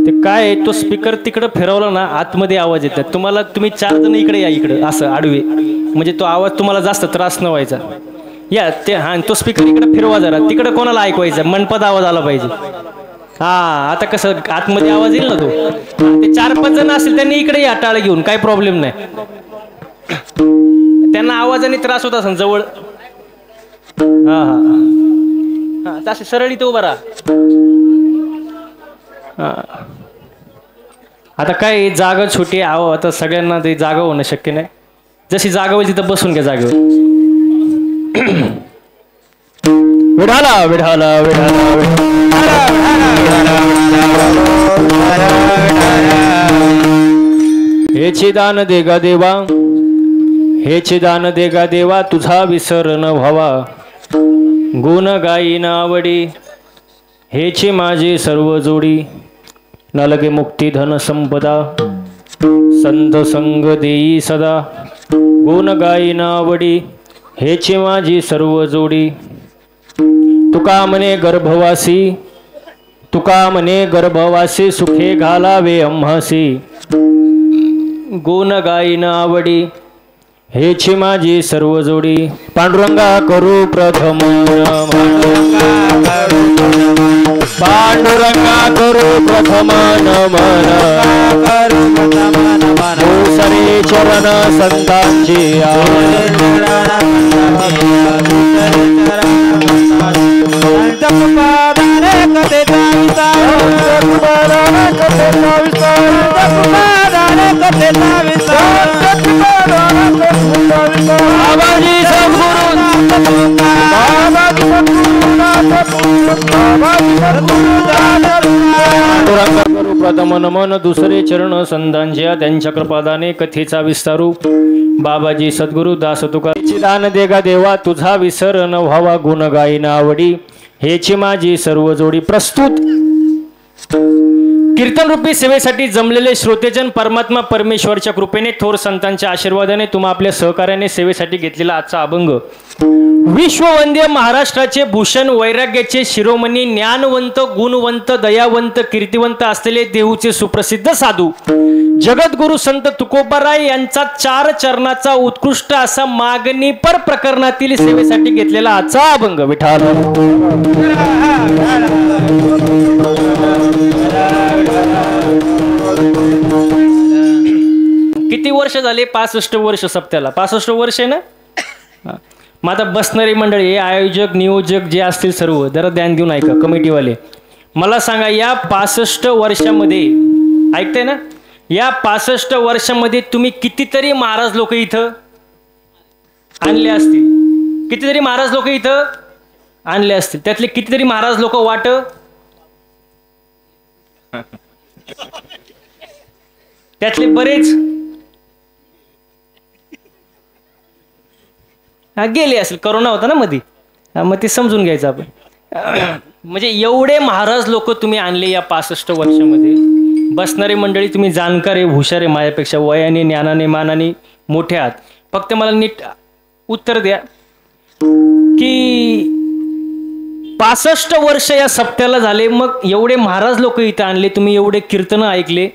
ते काय तो स्पीकर तिकडे फिरवला ना आतमध्ये आवाज येतात तुम्हाला. तुम्ही 4 जण इकडे या, इकडे असं आडवे, म्हणजे तो आवाज तुम्हाला जास्त त्रास न व्हायचा. या ते हा तो स्पीकर इकडे फिरवा जरा, तिकडे कोणाला ऐकवायचा मनपद आवाज आला पाहिजे. हा आता कसं आतमध्ये आवाज येईल ना तो. ते 4-5 जण असतील त्यांनी इकडे या टाळ घेऊन, काही प्रॉब्लेम नाही. त्यांना आवाजाने त्रास होत असेल जवळ. हा हा हा तसे सरळ इथं उभा राहा. आता काय जागा छोटी आहो, आता सगळ्यांना ते जागा होणं शक्य नाही. जशी जागा होईल तिथं बसून घ्या जागेवर. विढाला विढाला विढाला हेचे दान देगा देवा, हेचे दान देगा देवा, तुझा विसर न व्हावा. गुण गायीन आवडी, हेचे माझे सर्व जोडी. न लगे मुक्ती धन संपदा, संत संग देई सदा. गुण गायीन आवडी, हेचे माझी सर्व जोडी. तुका म्हणे गर्भवासी, तुका म्हणे गर्भवासी, सुखे घालावे आम्हासी. गुण गायीन आवडी, हेची माझी सर्व जोडी. पांडुरंगा करू प्रथम पांडुरंगा करू प्रथम नमन. सरे चरण संतांची प्रथम नमन. दुसरे चरण संतांच्या, त्यांच्या कृपादाने कथेचा विस्तारू. बाबाजी सद्गुरु दास तुका. दान देगा देवा, तुझा विसर न व्हावा. गुण गायीन आवडी, हेची माझी सर्व जोडी. प्रस्तुत कीर्तन रूपी सेवेसाठी जमलेले श्रोतेजन, परमात्मा परमेश्वरच्या कृपेने, थोर संतांच्या आशीर्वादाने, तुम्हा आपल्या सहकार्याने सेवेसाठी घेतलेला आजचा अभंग विश्ववंद्य महाराष्ट्राचे भूषण, वैराग्याचे शिरोमणी, ज्ञानवंत, गुणवंत, दयावंत, कीर्तिवंत असलेले देहूचे सुप्रसिद्ध साधू जगद्गुरु संत तुकोबाराय यांचा 4 चरणाचा उत्कृष्ट असा मागणीपर प्रकरणातील सेवेसाठी घेतलेला आजचा अभंग. विठाल किती वर्ष झाले? 65 वर्ष सप्त्याला. 65 वर्ष आहे ना. मग आता बसणारी मंडळी, आयोजक, नियोजक जे असतील सर्व जरा ध्यान देऊन ऐका. कमिटीवाले मला सांगा, या 65 वर्षामध्ये ऐकताय ना, या 65 वर्षामध्ये तुम्ही कितीतरी महाराज लोक इथं आणले असतील? कितीतरी महाराज लोक इथं आणले असतील. त्यातले कितीतरी महाराज लोक वाट त्यातले बरेच गेले असेल. करोना होता ना मध्ये, मग ते समजून घ्यायचं आपण. म्हणजे एवढे महाराज लोक तुम्ही आणले या 65 वर्षामध्ये. बसणारी मंडळी तुम्ही जाणकार आहे, हुशार आहे, माझ्यापेक्षा वयाने, ज्ञानाने, मानाने मोठे आहात. फक्त मला नीट उत्तर द्या की 65 वर्ष या सप्त्याला झाले, मग एवढे महाराज लोक इथं आणले, तुम्ही एवढे कीर्तन ऐकले,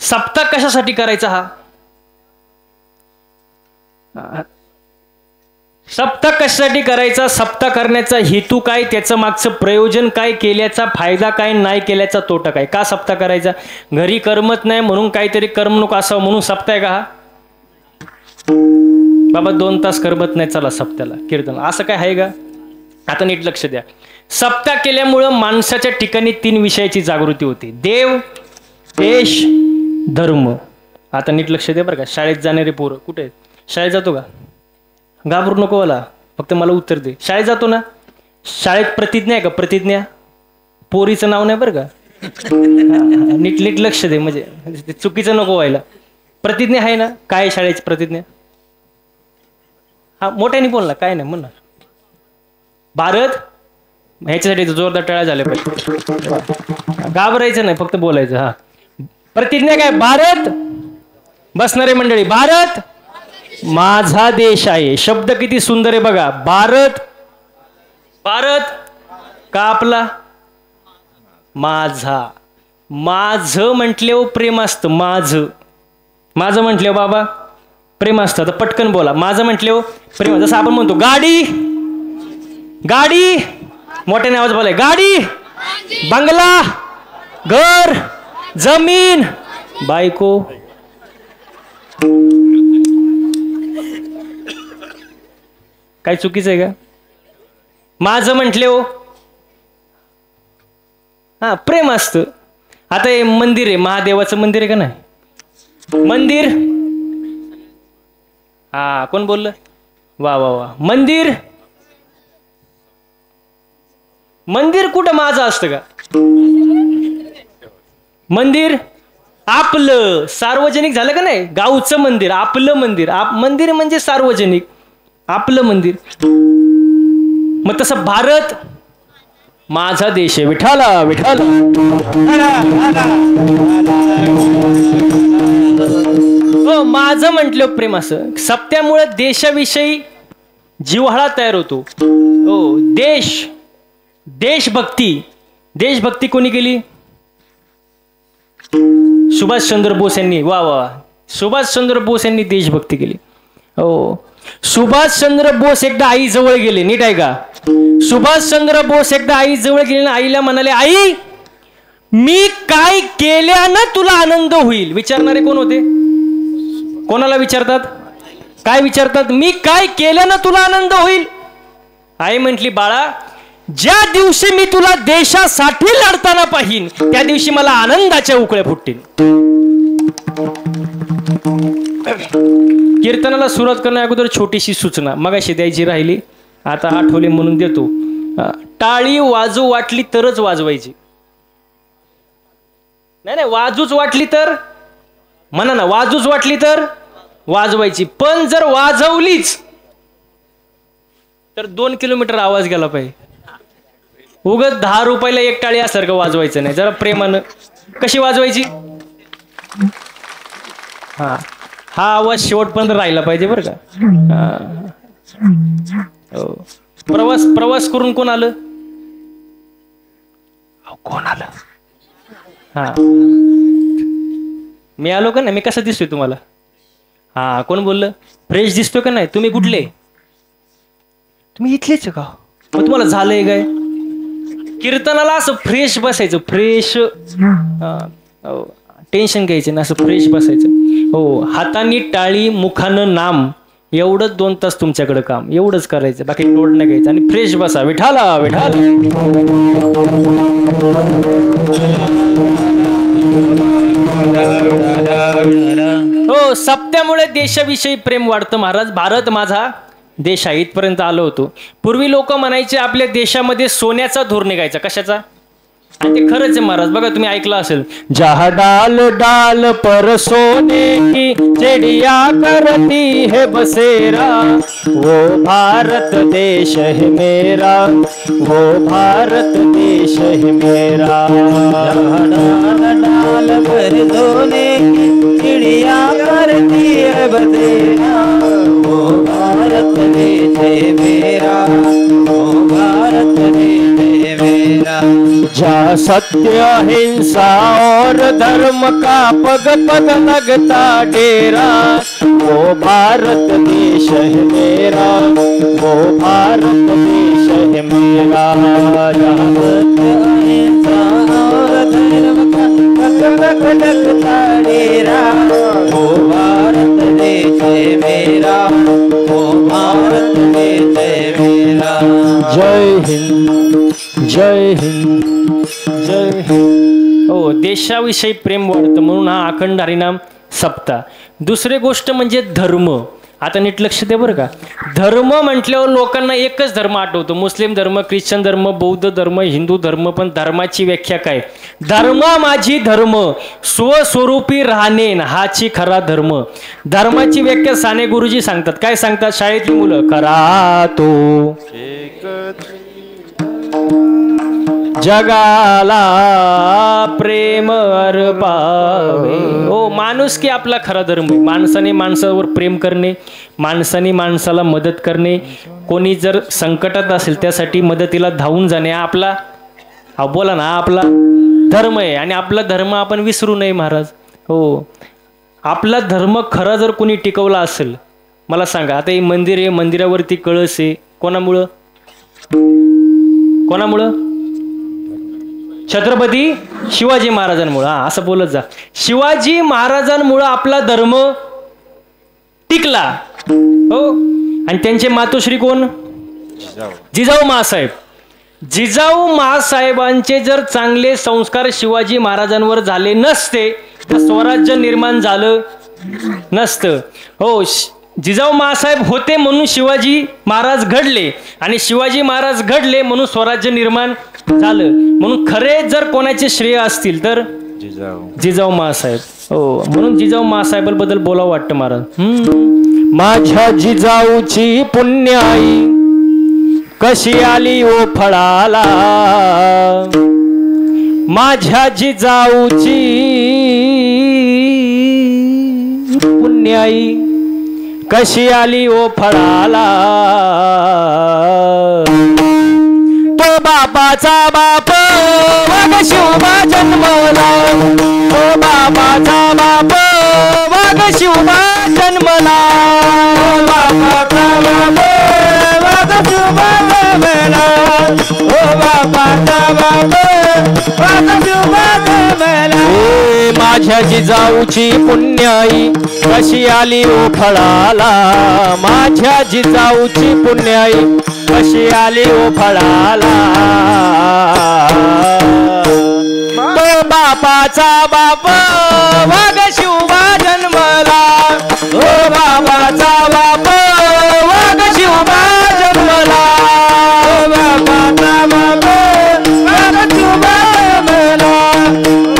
सप्ताह कशासाठी करायचा? हा सप्ताह कशासाठी करायचा? सप्ताह करण्याचा हेतू काय? त्याचं मागचं प्रयोजन काय? केल्याचा फायदा काय? नाही केल्याचा तोटा काय? का सप्ताह करायचा? घरी करमत नाही म्हणून काहीतरी करमणूक असावं म्हणून सप्ताह का? हा बाबा 2 तास करमत नाही, चला सप्त्याला कीर्तन, असं काय आहे का? आता नीट लक्ष द्या. सप्ताह केल्यामुळं माणसाच्या ठिकाणी 3 विषयाची जागृती होते: देव, देश, धर्म. आता नीट लक्ष द्या बरं का. शाळेत जाणारे पोरं कुठे आहेत? शाळेत जातो का? घाबरू नको मला, फक्त मला उत्तर दे. शाळेत जातो ना? शाळेत प्रतिज्ञा आहे का? प्रतिज्ञा. पोरीचं नाव नाही बरं का. नीट नीट लक्ष दे, म्हणजे चुकीचं नको व्हायला. प्रतिज्ञा आहे ना? काय शाळेची प्रतिज्ञा? हा मोठ्याने बोल ना, काय नाही म्हणणार. भारत. ह्याच्यासाठी जोरदार टाळ्या झाल्या पाहिजे. घाबरायचं नाही, फक्त बोलायचं. हा प्रतिज्ञा काय? भारत. बसणारे मंडळी, भारत माझा देश आहे. शब्द किती सुंदर आहे बघा. भारत भारत का आपला? माझा. माझं म्हटल्यावर प्रेम असतं. माझं माझं म्हटल्यावर बाबा प्रेम असतं. तर पटकन बोला. माझं म्हटल्यावर प्रेम. जसं आपण म्हणतो गाडी, गाडी मोठ्याने आवाज बोलाय. गाडी, बंगला, घर, जमीन, बायको. काय चुकीचं आहे का? माझं म्हटले हो, हा प्रेम असतं. आता हे मंदिर आहे, महादेवाचं मंदिर आहे का नाही? मंदिर, हा कोण बोललं? वा वा वा. मंदिर, मंदिर कुठं माझं असतं का? मंदिर आपलं, सार्वजनिक झालं का नाही? गावचं मंदिर, आपलं मंदिर. मंदिर म्हणजे सार्वजनिक, आपलं मंदिर. मग तसं भारत माझा देश आहे. विठाला विठाला. हो, माझं म्हटलं प्रेम. असं सप्त्यामुळे देशाविषयी जिव्हाळा तयार होतो. हो, देश, देशभक्ती. देशभक्ती कोणी केली? सुभाषचंद्र बोस यांनी. वा वा. सुभाषचंद्र बोस यांनी देशभक्ती केली. हो, सुभाषचंद्र बोस एकदा आई जवळ गेले. नीट आहे का? सुभाषचंद्र बोस एकदा आई जवळ गेले. आईला म्हणाले, आई मी काय केल्यानं तुला आनंद होईल? विचारणारे कोण होते? कोणाला विचारतात? काय विचारतात? मी काय केल्यानं तुला आनंद होईल? आई म्हटली, बाळा ज्या दिवशी मी तुला देशासाठी लढताना पाहीन त्या दिवशी मला आनंदाच्या उकळ्या फुटतील. कीर्तनाला सुरुवात करण्या अगोदर छोटीशी सूचना मगाशी द्यायची राहिली, आता आठवले म्हणून देतो. टाळी वाजू वाटली तरच वाजवायची. नाही नाही, वाजूच वाटली तर म्हणा ना, वाजूच वाटली तर वाजवायची. पण जर वाजवलीच तर 2 किलोमीटर आवाज गेला पाहिजे. उगाच 10 रुपयाला एक टाळी यासारखं वाजवायचं नाही. जरा प्रेमानं. कशी वाजवायची? हा हा आवाज शेवटपर्यंत राहिला पाहिजे बरं का. हो. प्रवास करून कोण आलं? कोण आलं? हा मी आलो का नाही? मी कसा दिसतोय तुम्हाला? हा कोण बोललं? फ्रेश दिसतोय का नाही? तुम्ही कुठले? तुम्ही इथलेच का? मग तुम्हाला झालंय काय? कीर्तनाला असं फ्रेश बसायचं. फ्रेश, टेन्शन घ्यायचं ना, असं फ्रेश बसायचं. हो, हाताने टाळी, मुखानं नाम, एवढंच 2 तास तुमच्याकडे काम. एवढंच करायचं, बाकी लोड नाही घ्यायचं. आणि फ्रेश बसा. विठाला विठाला. हो, सप्त्यामुळे देशाविषयी प्रेम वाढतं महाराज. भारत माझा देश आहे. इथपर्यंत आलो होतो. पूर्वी लोक म्हणायचे आपल्या देशामध्ये सोन्याचा धूर निघायचा. कशाचा? आणि ते खरंच आहे महाराज. बघा तुम्ही ऐकलं असेल, जहा डाल डाल पर सोने की चिड़िया करती है बसेरा, वो भारत देश है मेरा, वो भारत देश है मेरा. जहा डाल डाल पर सोने की चिड़िया करती है बसेरा, वो भारत देश है मेरा, वो भारत देश है मेरा. जहाँ सत्य अहिंसा और धर्म का पग पग लगता डेरा, वो भारत देश है मेरा, वो भारत देश है मेरा. जहाँ सत्य अहिंसा और धर्म का पग पग लगता डेरा, वो भारत देश है मेरा, वो भारत देश है मेरा. जय हिंद, जय हिंद, जय हिंद. हो, देशाविषयी प्रेम वाढतं म्हणून हा अखंड हरिनाम सप्ताह. दुसरी गोष्ट म्हणजे धर्म. आता नीट लक्ष द्या बरं का. धर्म म्हटल्यावर लोकांना एकच धर्म आठवतो. मुस्लिम धर्म, ख्रिश्चन धर्म, बौद्ध धर्म, हिंदू धर्म. पण धर्माची व्याख्या काय? धर्म माझी धर्म, स्वस्वरूपी राहणे हाची खरा धर्म. धर्माची व्याख्या साने गुरुजी सांगतात. काय सांगतात शाळेतली मुलं? करा तो जगाला प्रेम अर्पावे. हो, माणूस की आपला खरा धर्म आहे. माणसाने माणसावर प्रेम करणे, माणसाने माणसाला मदत करणे, कोणी जर संकटात असेल त्यासाठी मदतीला धावून जाणे हा आपला, बोला ना, आपला धर्म आहे. आणि आपला धर्म आपण विसरू नये महाराज. हो, आपला धर्म खरा जर कोणी टिकवला असेल, मला सांगा, आता हे मंदिर आहे, मंदिरावरती कळस आहे, कोणामुळं? कोणामुळं? छत्रपती शिवाजी महाराजांमुळं. हा, असं बोलत जा. शिवाजी महाराजांमुळं आपला धर्म टिकला. हो, आणि त्यांचे मातोश्री कोण? जिजाऊ मासाहेब. जिजाऊ मासाहेबांचे जर चांगले संस्कार शिवाजी महाराजांवर झाले नसते तर स्वराज्य निर्माण झालं नसतं. हो, जिजाऊ मासाहेब होते म्हणून शिवाजी महाराज घडले, आणि शिवाजी महाराज घडले म्हणून स्वराज्य निर्माण झालं. म्हणून खरे जर कोणाचे श्रेय असतील तर जिजाऊ मासाहेब. हो, म्हणून जिजाऊ मासाहेबांबद्दल बोलावं वाटतं महाराज. माझ्या जिजाऊची पुण्याई कशी आली ओ फळाला, माझ्या जिजाऊची पुण्याई कशी आली ओ फळाला. तो बापाचा बाप वाघ शिवबा जन्मला, तो बापाचा बाप वाघ शिवबा जन्मला, बापाचा बाप वाघ शिवबा जन्मला, ओ बापाचा बाप वाघ शिवबा जन्मला. माझ्या जिजाऊची पुण्याई कशी आली ओ फळाला, माझ्या जिजाऊची पुण्याई कशी आली ओ फळाला. तो बापाचा बाप वाघ शिवबा जन्मला, ओ बापाचा बाप वाघ शिवबा जन्मला, ओ बापाचा बाप वाघ शिवबा जन्मला,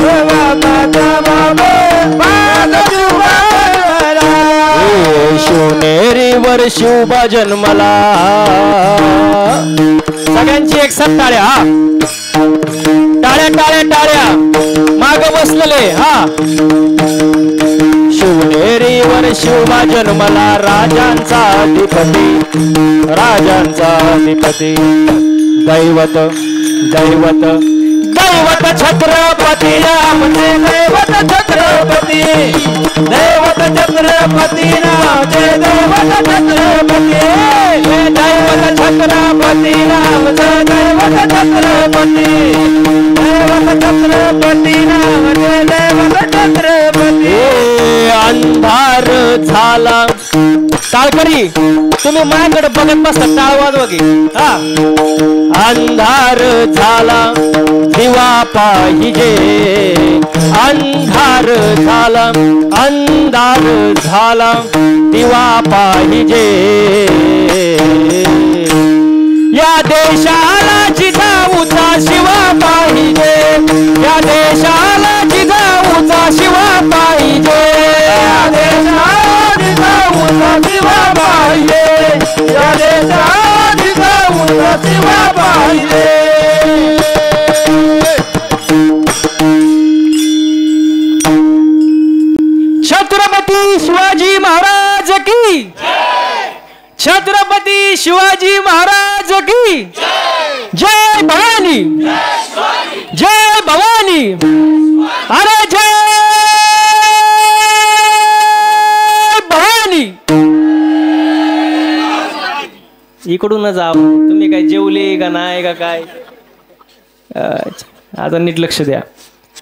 ओ बापाचा बाप वाघ शिवबा जन्मला. शिवनेरीवर शिवबा जन्मला. सगळ्यांची एक साथ टाळ्या. टाळ्या टाळ्या टाळ्या माग बसलेले. हा, शिवनेरीवर शिवबा जन्मला, राजांचा अधिपती, राजांचा अधिपती. दैवत दैवत दैवत छत्रपती रामचे, दैवत छत्रपती, दैवत छत्रपती रामचे, दैवत छत्रपती, दैवत छत्रपती रामचे, दैवत छत्रपती, दैवत छत्रपती रामचे, दैवत छत्रपती. अंधार झाला. टाळकरी तुम्ही माझ्याकडे बघत बसता, टाळ वाजवा की. हा, अंधार झाला दिवा पाहिजे, अंधार झाला, अंधार झाला दिवा पाहिजे. या देशाला जिजाऊचा शिवा पाहिजे, या देशाला जिजाऊचा शिवा पाहिजे, या देशाला जिजाऊचा शिवा पाहिजे, या देशाला जिजाऊचा शिवा पाहिजे. छत्रपती शिवाजी महाराज की, छत्रपती शिवाजी महाराज की जय भवानी, जय भवानी, अरे जय भवानी. इकडून जा. तुम्ही काय जेवले का नाही का काय? आता नीट लक्ष द्या.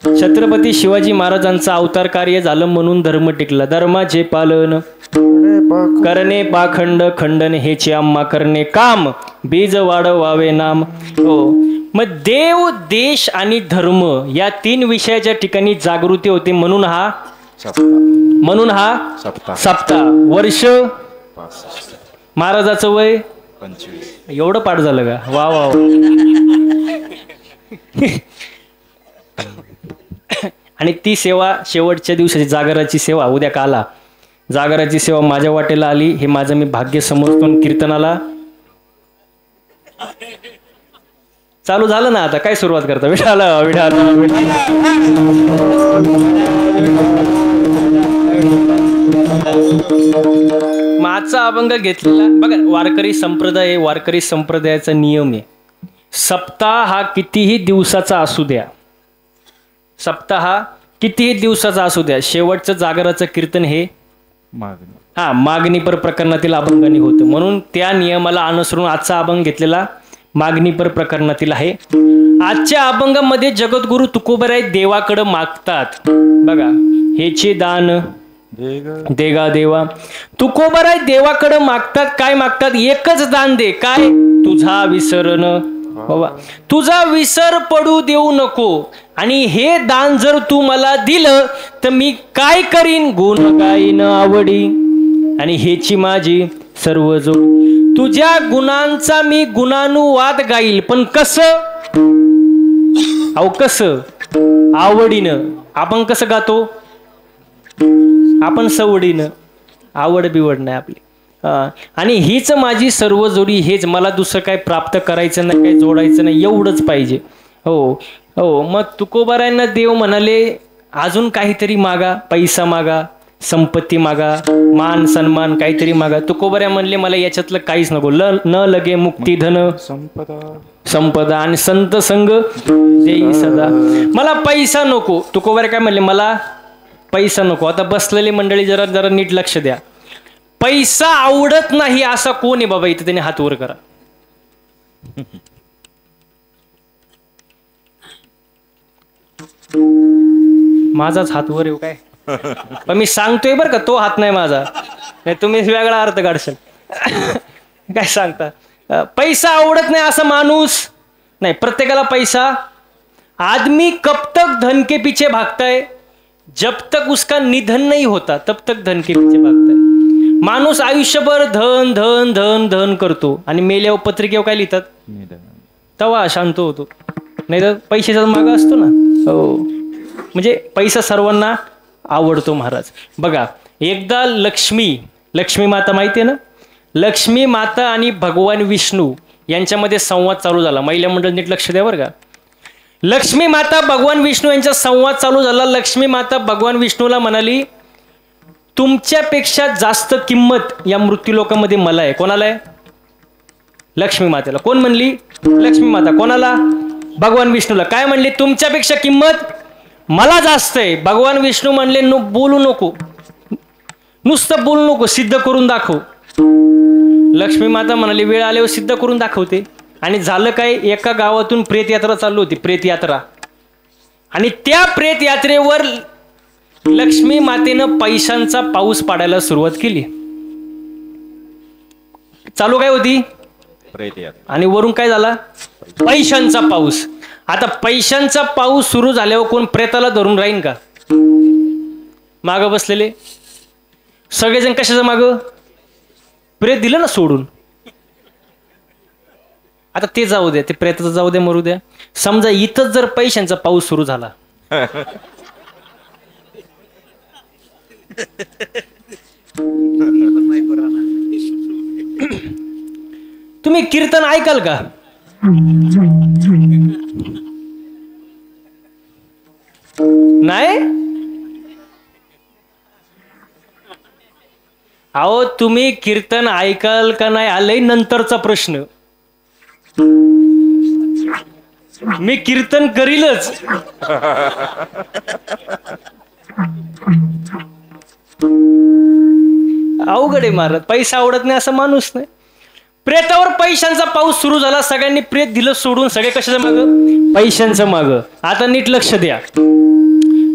छत्रपती शिवाजी महाराजांचा अवतार कार्य झालं म्हणून धर्म टिकला. धर्माचे पालन करणे, पाखंड खंडन हेचे आम्हा करणे काम, बीज वाढवावे नाम. हो, मग देव, देश आणि धर्म या तीन विषयाच्या ठिकाणी जागृती होते म्हणून हा सप्ताह. वर्ष महाराजाचं वय 25. एवढं पाठ झालं का? वा वा. आणि ती सेवा शेवटच्या दिवसाची जागराची सेवा उद्या काला जागराची सेवा माझ्या वाटेला आली. हे माझं मी भाग्य समजतो. कीर्तनाला चालू झालं ना आता, काय सुरुवात करता? विठाला विठाला माचा अभंग घेतलेला बघा. वारकरी संप्रदाय आहे, वारकरी संप्रदायाचा नियम आहे, सप्ताह हा कितीही दिवसाचा असू द्या, सप्ताह हा कितीही दिवसाचा असू द्या, शेवटचं जागराचं कीर्तन हे मागणीपर प्रकरणातील अभंगाने होतं. म्हणून त्या नियमाला अनुसरून आजचा अभंग घेतलेला मागणीपर प्रकरणातील आहे. आजच्या अभंगामध्ये जगद्गुरु तुकोबराय देवाकडे मागतात बघा, हेचे दान देगा देवा. तुकोबराय देवाकडे मागतात, काय मागतात? एकच दान दे, काय? तुझा विसरण बाबा, तुझा विसर पडू देऊ नको. आणि हे दान जर तू मला दिलं तर मी काय करीन? गुण गाईन आवडी आणि हेची माझी सर्व जो. तुझ्या गुणांचा मी गुणानुवाद गाईल, पण कसं? अहो कसं? आवडीनं. आपण कसं गातो? आपण सवडीनं, आवड बिवड नाही आपली. आणि हीच माझी सर्व जोडी, हेच मला दुसरं काय प्राप्त करायचं नाही, काय जोडायचं नाही, एवढंच पाहिजे. हो हो. मग तुकोबारायांना देव म्हणाले अजून काहीतरी मागा, पैसा मागा, संपत्ती मागा, मान सन्मान काहीतरी मागा. तुकोबाऱ्या म्हणले मला याच्यातलं काहीच नको, न लगे मुक्ती धन संपदा आणि संत संग देई सदा. मला पैसा नको. तुकोबाऱ्या काय म्हणले? मला पैसा नको. आता बसलेली मंडळी जरा जरा नीट लक्ष द्या. पैसा आवडत नाही असा कोण आहे बाबा इथे? त्याने हात वर करा. माझाच हात वर येऊ काय? पण मी सांगतोय बरं का, तो हात नाही माझा, नाही तुम्ही वेगळा अर्थ काढशाल. काय सांगता? पैसा आवडत नाही असा माणूस नाही. प्रत्येकाला पैसा. आदमी कब तक धन के पीछे भागता है, जब तक उसका निधन नहीं होता तब तक धन के पीछे भागता है. माणूस आयुष्यभर धन धन धन धन करतो आणि मेल्यावर पत्रिकेवर काय लिहितात? तवा शांत होतो. नाही तर पैशाचा मागा असतो ना. हो, म्हणजे पैसा सर्वांना आवडतो महाराज. बघा, एकदा लक्ष्मी माता माहिती आहे ना, लक्ष्मी माता आणि भगवान विष्णू यांच्यामध्ये संवाद चालू झाला. महिला मंडळ नीट लक्ष द्या बरं का. लक्ष्मी माता भगवान विष्णू यांचा संवाद चालू झाला. लक्ष्मी माता भगवान विष्णूला म्हणाली, तुमच्यापेक्षा जास्त किंमत या मृत्यूलोकामध्ये मला आहे. कोणाला आहे? लक्ष्मी मातेला. कोण म्हणली? लक्ष्मी माता. कोणाला? भगवान विष्णूला. काय म्हणले? तुमच्यापेक्षा किंमत मला जास्त आहे. भगवान विष्णू म्हणले बोलू नको, नुसतं बोलू नको, सिद्ध करून दाखव. लक्ष्मी माता म्हणाली वेळ आल्यावर सिद्ध करून दाखवते. आणि झालं काय? एका गावातून प्रेत यात्रा चालू होती, प्रेत यात्रा. आणि त्या प्रेत यात्रेवर लक्ष्मी मातेनं पैशांचा पाऊस पाडायला सुरुवात केली. चालू काय होती? प्रेत यात्रा. आणि वरून काय झाला? पैशांचा पाऊस. आता पैशांचा पाऊस सुरू झाल्यावर कोण प्रेताला धरून राहीन का? माग बसलेले सगळेजण कशाचं माग? प्रेत दिलं ना सोडून. आता ते जाऊ द्या, ते प्रेताचं जाऊ द्या, मरू द्या. समजा इथंच जर पैशांचा पाऊस सुरू झाला, तुम्ही कीर्तन ऐकाल का? नाही. अहो, तुम्ही कीर्तन ऐकाल का नाही आलंय नंतरचा प्रश्न. मी कीर्तन करीलच. अवघड आहे महाराज. पैसा आवडत नाही असं माणूस नाही. प्रेतावर पैशांचा पाऊस सुरू झाला. सगळ्यांनी प्रेत दिलं सोडून, सगळे कशाचं माग? पैशांचं माग. आता नीट लक्ष द्या.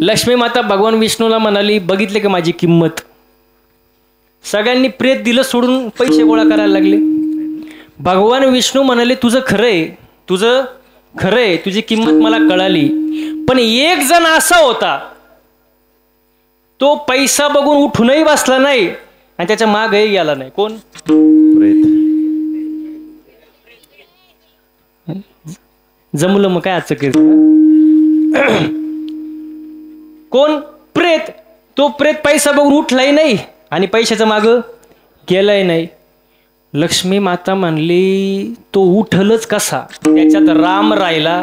लक्ष्मी माता भगवान विष्णूला म्हणाली, बघितले का माझी किंमत? सगळ्यांनी प्रेत दिलं सोडून पैसे गोळा करायला लागले. भगवान विष्णू म्हणाले, तुझं खरंय, तुझं खरंय, तुझी किंमत मला कळाली. पण एक जण असा होता, तो पैसा बघून उठूनही बसला नाही आणि त्याच्या मागही गेला नाही. कोण? जमलं मग काय आजचं कीर्तन? कोण? प्रेत. तो प्रेत पैसा बघून उठलाही नाही आणि पैशाचं माग गेलाही नाही. लक्ष्मी माता म्हणली तो उठलच कसा? त्याच्यात राम राहिला,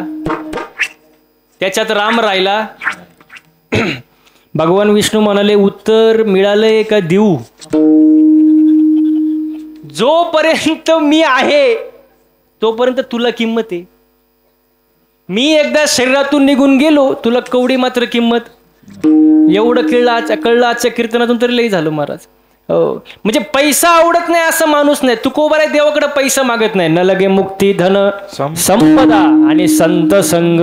त्याच्यात राम राहिला. भगवान विष्णू म्हणाले उत्तर मिळालंय का देऊ? जोपर्यंत मी आहे तोपर्यंत तुला किंमत आहे. मी एकदा शरीरातून निघून गेलो तुला कवडी मात्र किंमत. एवढं कळलं आजच्या कीर्तनातून तरी लई झालं महाराज. हो, म्हणजे पैसा आवडत नाही असं माणूस नाही. तुकोबाराय देवाकडे पैसा मागत नाही. न लगे मुक्ती धन संपदा आणि संत संग,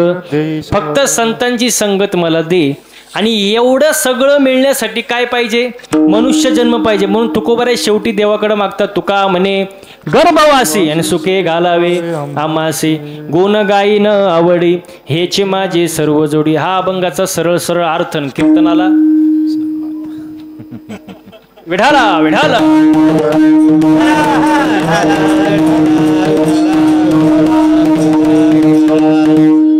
फक्त संतांची संगत मला दे. आणि एवढं सगळं मिळण्यासाठी काय पाहिजे? मनुष्य जन्म पाहिजे. म्हणून तुकोबाराय शेवटी देवाकडे मागतात. तुका म्हणे गर्भवासी आणि सुखे घालावे आमासी, गुण गाई न आवडी हेचे माझे सर्व जोडी. हा अभंगाचा सरळ सरळ अर्थ कीर्तनाला. विढाला विढाला.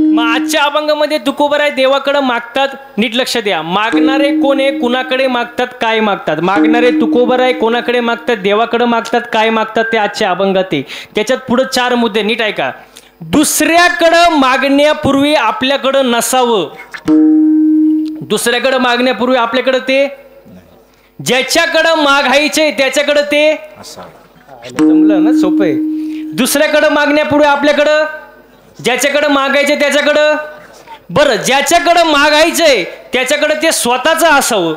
मग आजच्या अभंगामध्ये तुकोबाराय देवाकडे मागतात. नीट लक्ष द्या. मागणारे कोण आहे, कुणाकडे मागतात, काय मागतात? मागणारे तुकोबाराय कोणाकडे मागतात? देवाकडे मागतात. काय मागतात ते आजच्या अभंगात आहे. त्याच्यात पुढे 4 मुद्दे नीट ऐका. दुसऱ्याकडं मागण्यापूर्वी आपल्याकडं नसावं. दुसऱ्याकडे मागण्यापूर्वी आपल्याकडे ते, ज्याच्याकडं मागायचे त्याच्याकडे ते जमलं ना, सोपं आहे. दुसऱ्याकडं मागण्यापूर्वी आपल्याकडं, ज्याच्याकडं मागायचे त्याच्याकडं. बरं, ज्याच्याकडं मागायचंय त्याच्याकडे ते स्वतःच असावं.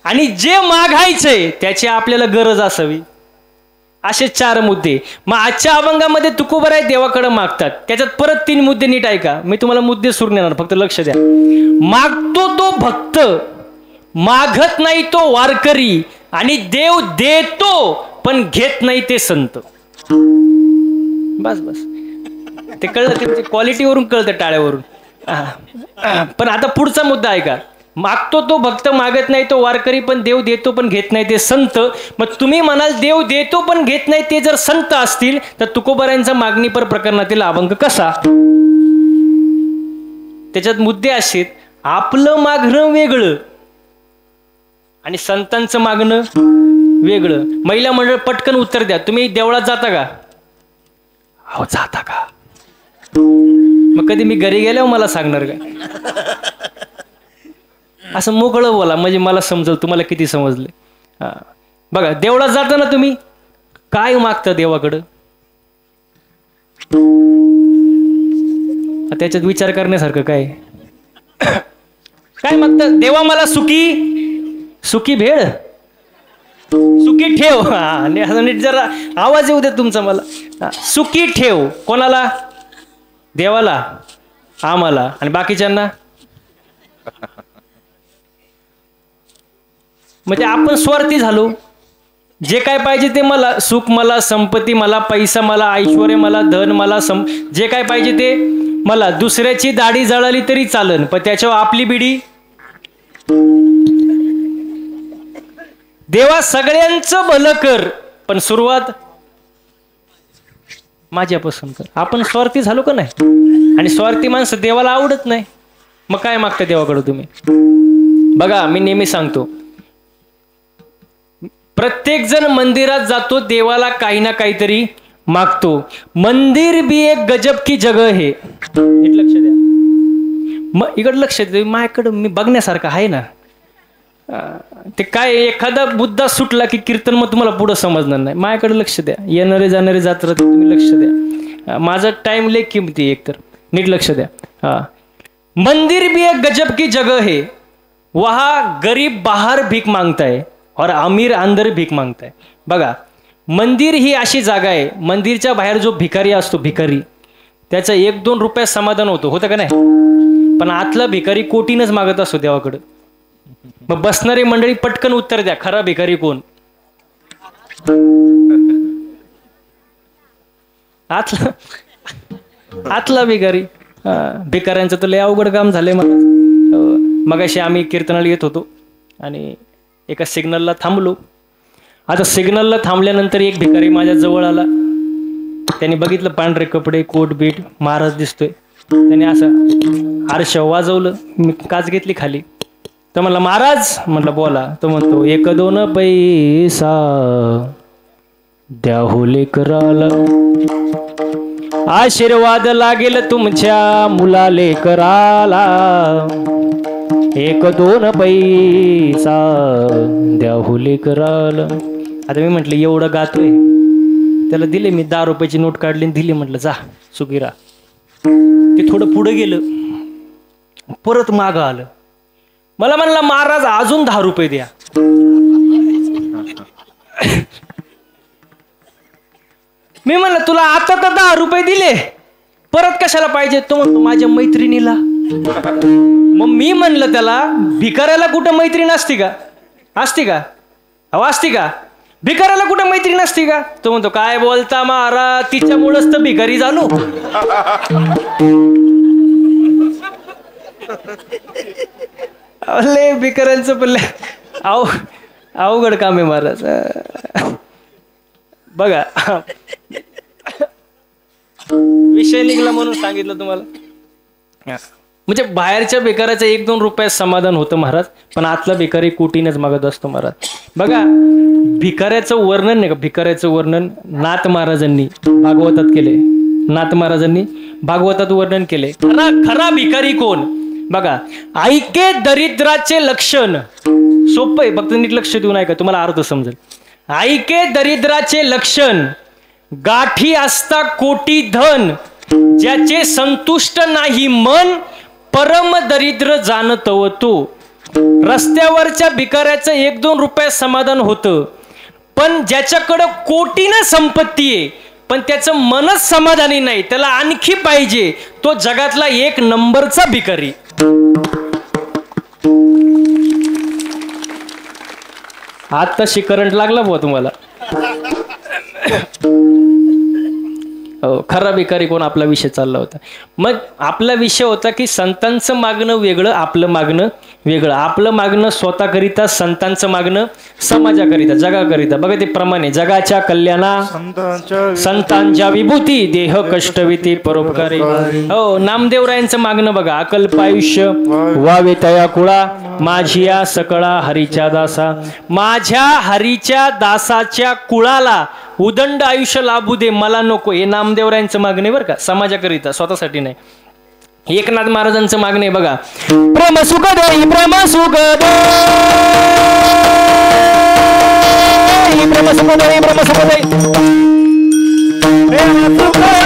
आणि जे मागायचंय त्याची आपल्याला गरज असावी. असे 4 मुद्दे. मग आजच्या अभंगामध्ये तुकोबाराय देवाकडे मागतात. त्याच्यात परत 3 मुद्दे नीट ऐका. मी तुम्हाला मुद्दे सुरू येणार, फक्त लक्ष द्या. मागतो तो भक्त, मागत नाही तो वारकरी, आणि देव देतो पण घेत नाही ते संत. बस बस, ते कळलं. ते क्वालिटीवरून कळतं, टाळ्यावरून. पण आता पुढचा मुद्दा ऐका. मागतो तो भक्त, मागत नाही तो वारकरी, पण देव देतो पण घेत नाही ते संत. मग तुम्ही म्हणाल देव देतो पण घेत नाही ते जर संत असतील तर तुकोबारायांचा मागणीपर प्रकरणातील अभंग कसा? त्याच्यात मुद्दे असेत. आपलं मागणं वेगळं आणि संतांचं मागणं वेगळं. महिला मंडळ पटकन उत्तर द्या. तुम्ही देवळात जाता का? हो, जाता का? मग कधी मी घरी गेल्यावर मला सांगणार का? असं मोकळं बोला, म्हणजे मला समजल तुम्हाला किती समजले. बघा, देवळात जाताना तुम्ही काय मागता देवाकडं? त्याच्यात विचार करण्यासारखं काय? काय मागतात? देवा मला सुखी भेळ, सुखी ठेव. नीट जरा आवाज येऊ दे तुमचा मला. सुखी ठेव कोणाला? देवाला, आम्हाला, आणि बाकीच्यांना. म्हणजे आपण स्वार्थी झालो. जे काय पाहिजे ते मला, सुख मला, संपत्ती मला, पैसा मला, ऐश्वर्य मला, धन मला, जे काय पाहिजे ते मला. दुसऱ्याची दाढी जळाली तरी चालन, पण त्याच्यावर आपली बिडी. देवा सगळ्यांचं भलं कर, पण सुरुवात माझ्यापासून कर. आपण स्वार्थी झालो का नाही? आणि स्वार्थी माणसं देवाला आवडत नाही. मग काय मागता देवाकडे तुम्ही? बघा, मी नेहमी सांगतो, प्रत्येक जण मंदिरात जातो, देवाला काही ना काहीतरी मागतो. मंदिर भी एक गजब की जगह है. लक्ष द्या. मग इकडे लक्ष द्या. माझ्याकडं मी बघण्यासारखं आहे ना. ते काय, एखादा मुद्दा सुटला की कीर्तन मग तुम्हाला पुढं समजणार नाही. माझ्याकडे लक्ष द्या. येणारे जाणारे जात राहते, तुम्ही लक्ष द्या. माझा टाइम लय किमती एकतर. नीट लक्ष द्या. मंदिर भी एक गजब की जगह है, वहां गरीब बाहर भीक मांगता है और अमीर अंदर भीक मांगताय. बघा, मंदिर ही अशी जागा आहे, मंदिरच्या बाहेर जो भिकारी असतो, भिकारी, त्याचा 1-2 रुपयात समाधान होतं का नाही? पण आतला भिकारी कोटीनच मागत असतो देवाकडं. मग बसणारी मंडळी पटकन उत्तर द्या, खरा भिकारी कोण? आतला भिकारी. भिकाऱ्यांचं तर लय अवघड काम झालंय. मला मगाशी आम्ही कीर्तनाला येत होतो आणि एका सिग्नलला थांबलो. आता सिग्नलला थांबल्यानंतर एक भिकारी माझ्या जवळ आला. त्याने बघितलं, पांढरे कपडे, कोट बीट, महाराज दिसतोय. त्याने असं आरशा वाजवलं. मी काच घेतली खाली. तर म्हणला महाराज, म्हटलं बोला. तो म्हणतो 1-2 पैसा द्या हो लेकराला, आशीर्वाद लागेल तुमच्या मुला लेकराला. 1-2 पैसा द्या हो लेकराला. आता मी म्हटलं एवढं गातोय, त्याला दिले मी 10 रुपयाची नोट काढली दिली, म्हटलं जा सुखी राहा. ते थोडं पुढे गेलं, परत मागं आलं, मला म्हणला महाराज अजून 10 रुपये द्या. मी म्हणलं तुला आता तर 10 रुपये दिले, परत कशाला पाहिजे? तो म्हणतो माझ्या मैत्रिणीला. मग मी म्हणलं त्याला, भिकाऱ्याला कुठं मैत्रीण असती का? असती का? अहो असती का? भिकाऱ्याला कुठं मैत्रीण असती का? तो म्हणतो काय बोलता महाराज, तिच्यामुळेच तर भिकारी झालो. अरे भिकाऱ्यांचं पण अवघड काम आहे महाराज. बघा विषय निघला म्हणून सांगितलं तुम्हाला. म्हणजे बाहेरच्या भिकाऱ्याचं 1-2 रुपयात समाधान होतं महाराज, पण आतला भिकारी कोटीनेच मागत असतो महाराज. बघा भिकाऱ्याचं वर्णन नाही का, भिकाऱ्याचं वर्णन नाथ महाराजांनी भागवतात केले. नाथ महाराजांनी भागवतात वर्णन केले. खरा भिकारी कोण? बघा, ऐके दरिद्राचे लक्षण. सोपं आहे, फक्त नीट लक्ष देऊन ऐका, तुम्हाला अर्थ समजेल. ऐके दरिद्राचे लक्षण, गाठी असता कोटी धन, ज्याचे संतुष्ट नाही मन, परम दरिद्र जाणतव तो. रस्त्यावरच्या भिकाऱ्याचं 1-2 रुपयात समाधान होतं, पण ज्याच्याकडं कोटीनं संपत्ती आहे पण त्याचं मनच समाधानी नाही, त्याला आणखी पाहिजे, तो जगातला 1 नंबरचा भिकारी. आत्ताशी करंट लागला बुवा तुम्हाला. हो, खरा भिकारी कोण आपला विषय चालला होता. मग आपला विषय होता की संतांचं मागणं वेगळं, आपलं मागणं वेगळं. आपलं मागणं स्वतःकरिता, संतांचं मागणं समाजाकरिता, जगाकरिता. बघा ते प्रमाणे जगाच्या कल्याणा संतांच्या विभूती, देह कष्टविती परोपकारी. हो, नामदेवरायांचं मागणं बघा, अकल्प आयुष्य वावे तया कुळा, माझिया सकळा हरीच्या दासा. माझ्या हरीच्या दासाच्या कुळाला उदंड आयुष्य लाभू दे, मला नको. हे नामदेवरायांचं मागणे बरं का, समाजाकरिता, स्वतःसाठी नाही. एकनाथ महाराजांचं मागणे बघा, प्रेम सुख देई, प्रेम सुख देई, प्रेम सुख देई, प्रेम सुख देई, प्रेम सुख देई,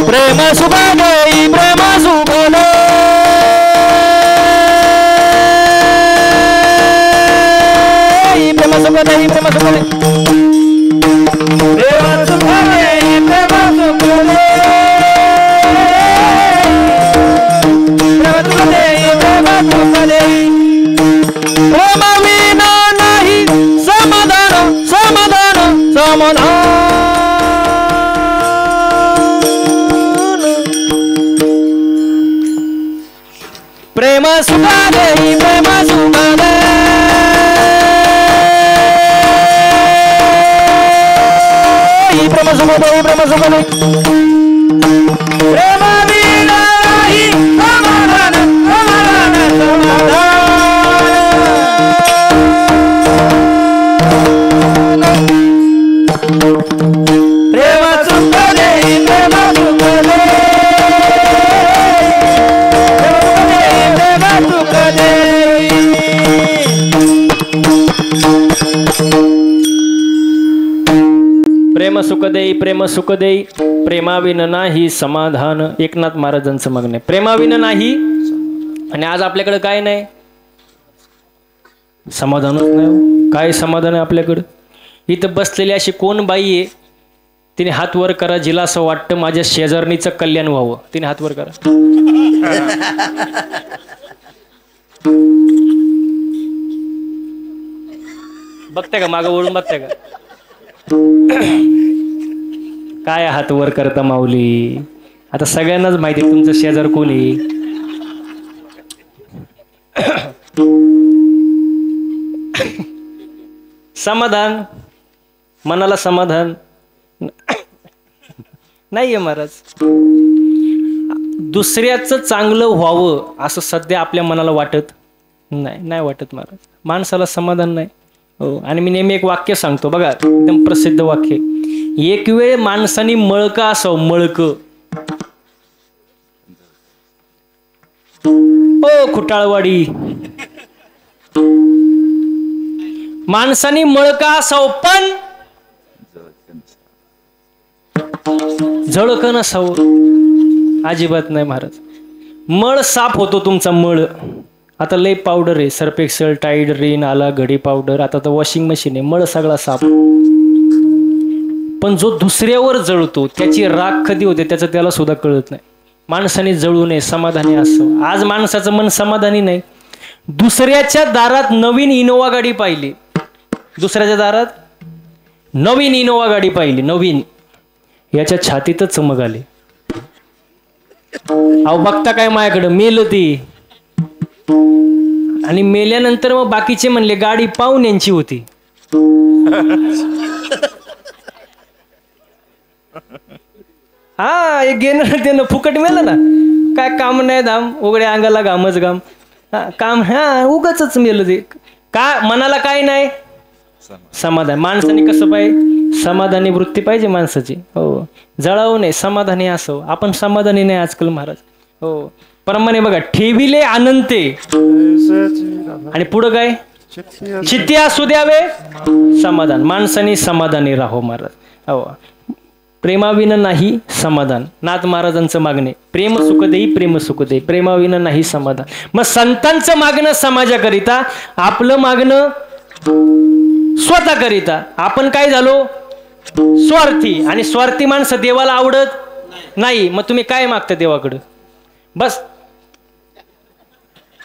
प्रेम सुख देई, प्रेम सुख देई, प्रेम सुख देई. प्रेम सुख देई, प्रेम सुख देई, प्रेम सुख देई, प्रेम सुख देई, प्रेम विना नाही समाधान, समाधान, समाधान. प्रेम सुख देई, प्रेम सुख देई, प्रेम सुख देई, प्रेम सुख देई, प्रेमाविन नाही समाधान. एकनाथ महाराजांचं मागणे, प्रेमाविन नाही. आणि आज आपल्याकडे काय नाही, समाधानच नाही. काय समाधान आहे आपल्याकडं? इथं बसलेली अशी कोण बाई आहे, तिने हात वर करा, जिला असं वाटतं माझ्या शेजारणीचं कल्याण व्हावं, तिने हात वर करा. बघते का मागं वळून, बघते का काय हात वर करता माऊली? आता सगळ्यांनाच माहिती तुमचं शेजार कोणी. समाधान, मनाला समाधान नाहीये महाराज. दुसऱ्याचं चांगलं व्हावं असं सध्या आपल्या मनाला वाटत नाही वाटत महाराज. माणसाला समाधान नाही. हो, आणि मी नेहमी एक वाक्य सांगतो बघा, एकदम प्रसिद्ध वाक्य. एक वेळ माणसाने मळकं असावं, मळकं. ओ खुटाळवाडी, माणसाने मळका असावं पण झळकं नसावं. अजिबात नाही महाराज. मळ साफ होतो तुमचा मळ. आता लय पावडर आहे, सर्फ एक्सेल, टाईड, रिन आला, घडी पावडर, आता तर वॉशिंग मशीन आहे, मळ सगळा साफ. पण जो दुसऱ्यावर जळतो त्याची राख कधी होते त्याचं त्याला सुद्धा कळत नाही. माणसाने जळू नये, समाधानी असो. आज माणसाचं मन समाधानी नाही. दुसऱ्याच्या दारात नवीन इनोवा गाडी पाहिली, दुसऱ्याच्या दारात नवीन इनोवा गाडी पाहिली, नवीन, याच्या छातीतच चमक आली. अहो बघता काय माझ्याकडं, मेल ती. आणि मेल्यानंतर मग बाकीचे म्हणले गाडी पाहुण्यांची होती. हा, एक घेणं त्यानं फुकट मेलं ना, काय काम नाही धाम, उघड्या अंगाला घामच घाम. काम उगाच मेलं ते. का मनाला काय नाही समाधान. माणसाने कसं पाहिजे, समाधानी वृत्ती पाहिजे माणसाची. हो, जळावू नये, समाधानी असो. आपण समाधानी नाही आजकाल महाराज. हो, प्रमाणे बघा, ठेविले अनंते आणि पुढं काय, चित्ती असू द्यावे समाधान. माणसाने समाधानी राहो महाराज. हो, प्रेमाविन नाही समाधान. नाथ महाराजांचं मागणे, प्रेम सुख देई, प्रेम सुख देई, प्रेमाविन नाही समाधान. मग संतांचं मागणं समाजाकरिता, आपलं मागणं स्वतःकरिता. आपण काय झालो, स्वार्थी. आणि स्वार्थी माणसं देवाला आवडत नाही. मग तुम्ही काय मागता देवाकडं, बस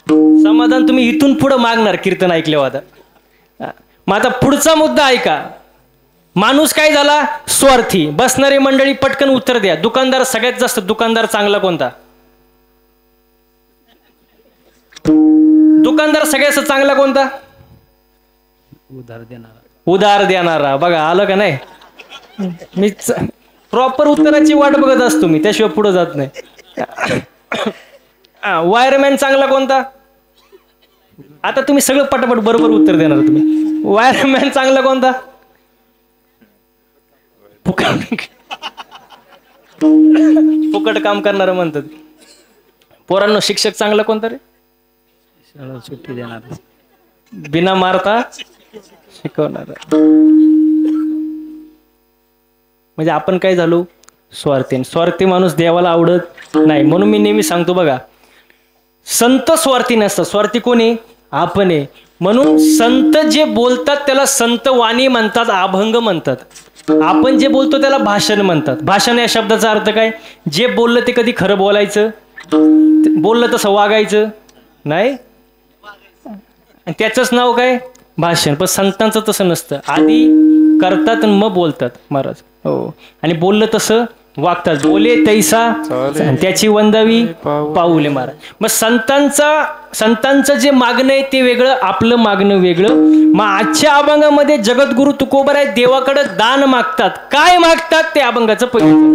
समाधान तुम्ही इथून पुढं मागणार कीर्तन ऐकल्यावर. आता मग आता पुढचा मुद्दा ऐका. माणूस काय झाला, स्वार्थी. बसणारी मंडळी पटकन उत्तर द्या. दुकानदार, सगळ्यात जास्त दुकानदार चांगला कोणता, दुकानदार सगळ्यात चांगला कोणता, उधार देणारा. बघा आलं का नाही, मी प्रॉपर उत्तराची वाट बघत असतो मी, त्याशिवाय पुढे जात नाही. वायरमॅन चांगला कोणता, आता तुम्ही सगळं पटापट बरोबर उत्तर देणार तुम्ही. वायरमॅन चांगला कोणता, फुकट काम करणार म्हणतात. पोरांनो शिक्षक चांगला कोणता रे, सुट्टी देणार, बिना मारता शिकवणार. म्हणजे आपण काय झालो, स्वार्थी. स्वार्थी माणूस देवाला आवडत नाही. म्हणून मी नेहमी सांगतो बघा, संत स्वार्थी नसतात. स्वार्थी कोणी, आपण आहे. म्हणून संत जे बोलतात त्याला संत वाणी म्हणतात, अभंग म्हणतात. आपण जे बोलतो त्याला भाषण म्हणतात. भाषण या शब्दाचा अर्थ काय, जे बोललं ते कधी खरं बोलायचं, बोललं तसं वागायचं नाही, त्याचंच नाव काय, भाषण. पण संतांचं तसं नसतं. आधी करतात आणि मग बोलतात महाराज. हो, आणि बोललं तसं वागतात. बोले तैसा त्याची वंदावी पाऊले महाराज. मग संतांचं जे मागणं आहे ते वेगळं, आपलं मागणं वेगळं. मग आजच्या अभंगामध्ये जगद्गुरु तुकोबराय देवाकडे दान मागतात. काय मागतात ते अभंगाचं पहिलं,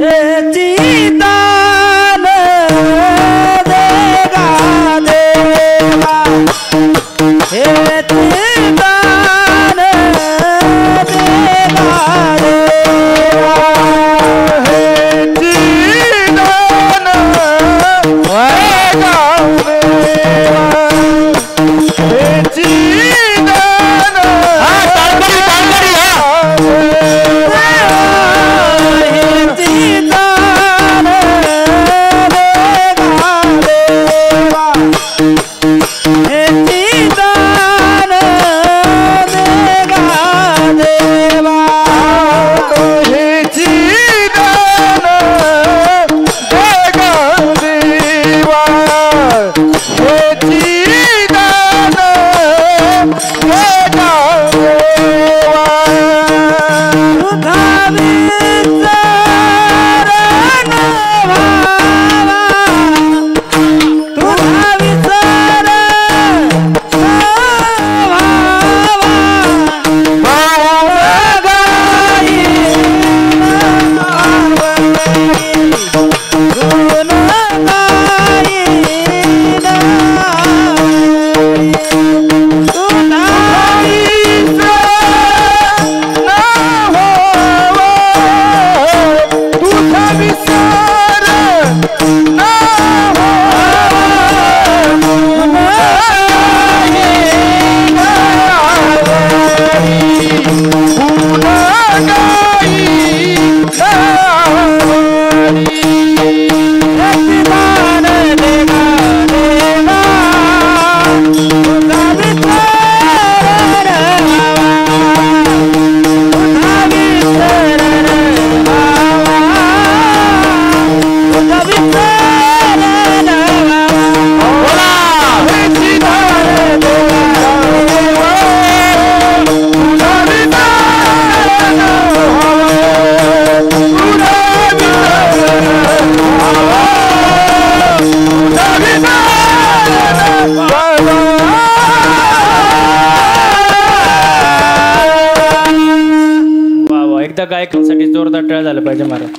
महिला गायकांसाठी जोरदार टाळ्या झाल्या पाहिजे महाराज.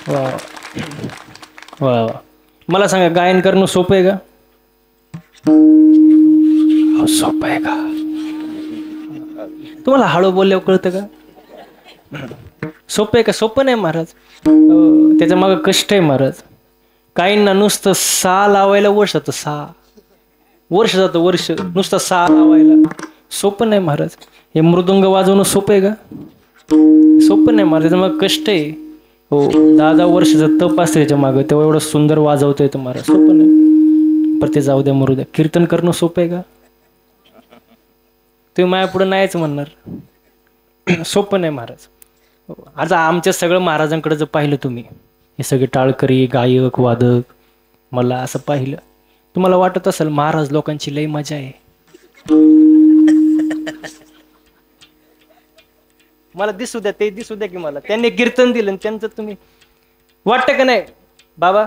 वा वा वा. मला सांगा, गायन करणं सोपं आहे का? सोपं आहे का? तुम्हाला हळू बोलल्यावर कळतं का? सोपं आहे का? सोपं नाही महाराज. त्याच्या मागं कष्ट आहे महाराज. काहींना नुसतं सा लावायला वर्ष जातं, 6 वर्ष जातं, वर्ष नुसतं सा लावायला. सोपं नाही महाराज. हे मृदुंग वाजवणं सोपं आहे का? सोपं नाही महाराज. त्याच्या मागं कष्ट आहे. हो, 10 वर्षाचं तप असतं त्याच्या मागं, तेव्हा एवढं सुंदर वाजवता येतं महाराज. सोपं नाही. पण ते जाऊ द्या, मरू द्या. कीर्तन करणं सोपं आहे का? तुम्ही माझ्या पुढे नाहीच म्हणणार. सोपं नाही महाराज. आता आमच्या सगळं महाराजांकडे जर पाहिलं तुम्ही, हे सगळे टाळकरी, गायक, वादक, मला असं पाहिलं, तुम्हाला वाटत असेल महाराज लोकांची लई मजा आहे. मला दिसू द्या, ते दिसू द्या की मला त्यांनी कीर्तन दिलं त्यांचं तुम्ही वाटतं का नाही बाबा?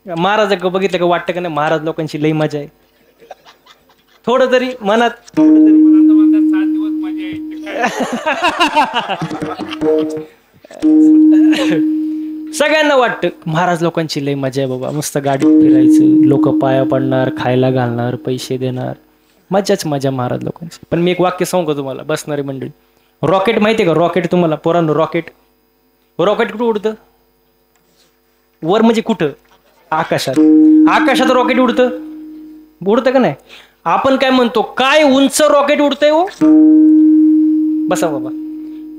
महाराज बघितलं का? वाटतं का नाही महाराज लोकांची लई मजा आहे? थोडं तरी मनात सगळ्यांना वाटतं महाराज लोकांची लई मजा आहे बाबा, मस्त गाडीत फिरायचं, लोक पाया पडणार, खायला घालणार, पैसे देणार, मजाच मजा महाराज लोकांची. पण मी एक वाक्य सांगू का तुम्हाला, बसणारी मंडळी? रॉकेट माहितीये का? रॉकेट तुम्हाला पोरांनो, रॉकेट कुठं उडतं? वर म्हणजे कुठं? आकाशात. आकाशात रॉकेट उडतं का नाही? आपण काय म्हणतो, काय उंच रॉकेट उडतंय हो? बसा बाबा,